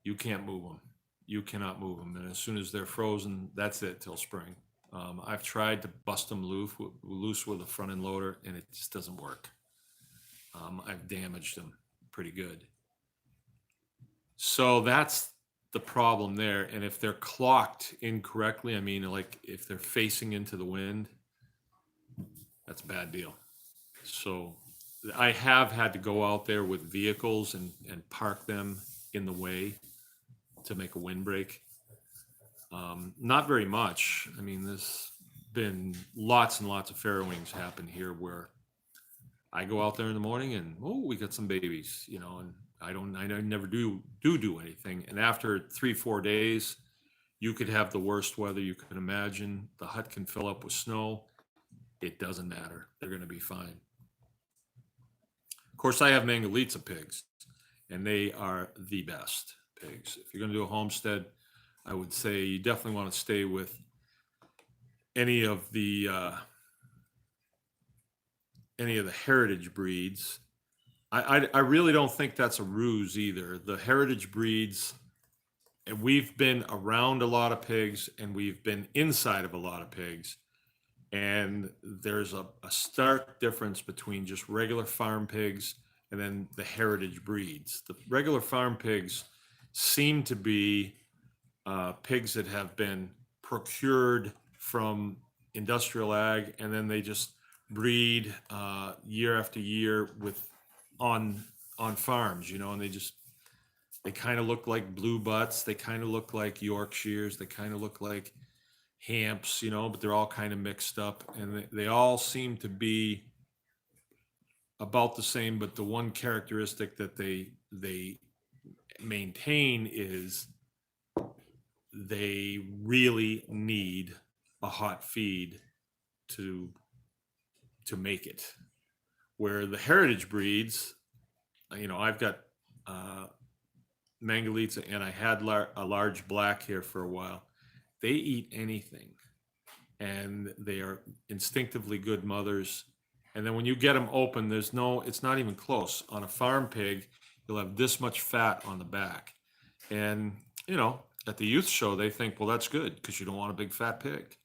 you can't move them. You cannot move them. And as soon as they're frozen, that's it till spring. I've tried to bust them loose with a front end loader, and it just doesn't work. I've damaged them pretty good. So that's the problem there. And if they're clocked incorrectly, I mean, like if they're facing into the wind, that's a bad deal. So I have had to go out there with vehicles and park them in the way to make a windbreak. Not very much. I mean, there's been lots and lots of farrowings happen here where I go out there in the morning and, we got some babies, and I never do anything. And after 3-4 days, you could have the worst weather you can imagine. The hut can fill up with snow. It doesn't matter. They're going to be fine. Of course, I have Mangalitsa pigs, and they are the best pigs. If you're going to do a homestead, I would say you definitely want to stay with any of the heritage breeds. I really don't think that's a ruse either. The heritage breeds, and we've been around a lot of pigs, and we've been inside of a lot of pigs, and there's a stark difference between just regular farm pigs and then the heritage breeds. The regular farm pigs seem to be pigs that have been procured from industrial ag, and then they just breed year after year on farms, and they kind of look like blue butts, they kind of look like Yorkshires, they kind of look like Hamps, but they're all kind of mixed up, and they all seem to be about the same. But the one characteristic that they maintain is they really need a hot feed to make it. Where the heritage breeds, I've got Mangalitsa, and I had a large black here for a while. They eat anything, and they are instinctively good mothers. And then when you get them open, it's not even close. On a farm pig, you'll have this much fat on the back. And, at the youth show, they think, well, that's good because you don't want a big fat pig.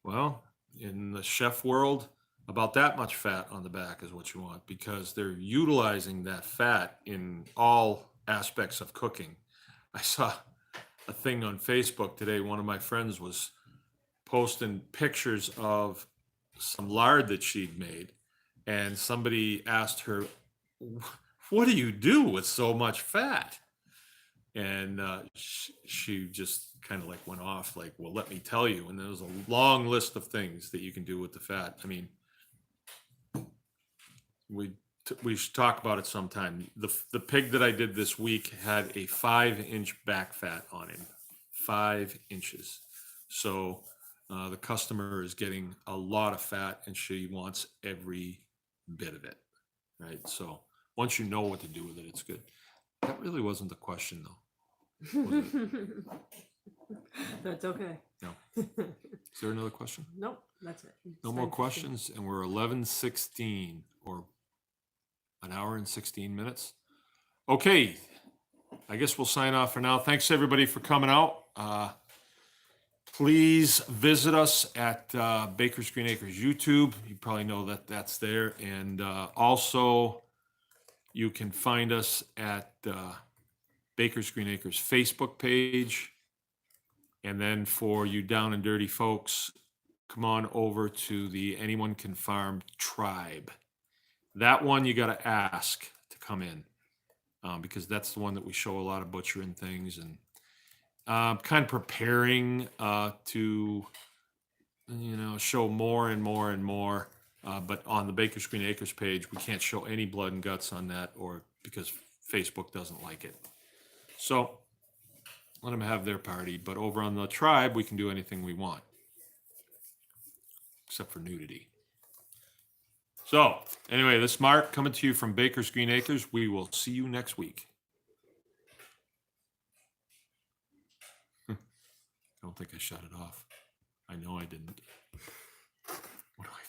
Well, in the chef world, about that much fat on the back is what you want because they're utilizing that fat in all aspects of cooking. I saw a thing on Facebook today. One of my friends was posting pictures of some lard that she'd made, and somebody asked her, what do you do with so much fat? And she just kind of like went off like, well, let me tell you. And there was a long list of things that you can do with the fat. I mean, we should talk about it sometime. The pig that I did this week had a 5-inch back fat on him, 5 inches. So the customer is getting a lot of fat, and she wants every bit of it, right? So once you know what to do with it, it's good. That really wasn't the question, though. Was it? That's okay. No. Is there another question? Nope, that's it. No more questions, and we're 11:16, or an hour and 16 minutes. Okay, I guess we'll sign off for now. Thanks everybody for coming out. Please visit us at Baker's Green Acres YouTube. You probably know that that's there. And also, you can find us at Baker's Green Acres Facebook page. And then for you down and dirty folks, come on over to the Anyone Can Farm tribe. That one you got to ask to come in because that's the one that we show a lot of butchering things and kind of preparing to, show more and more and more. But on the Baker's Green Acres page, we can't show any blood and guts on that, or because Facebook doesn't like it. So let them have their party. But over on the tribe, we can do anything we want, except for nudity. So anyway, this is Mark coming to you from Baker's Green Acres. We will see you next week. I don't think I shut it off. I know I didn't. What do I?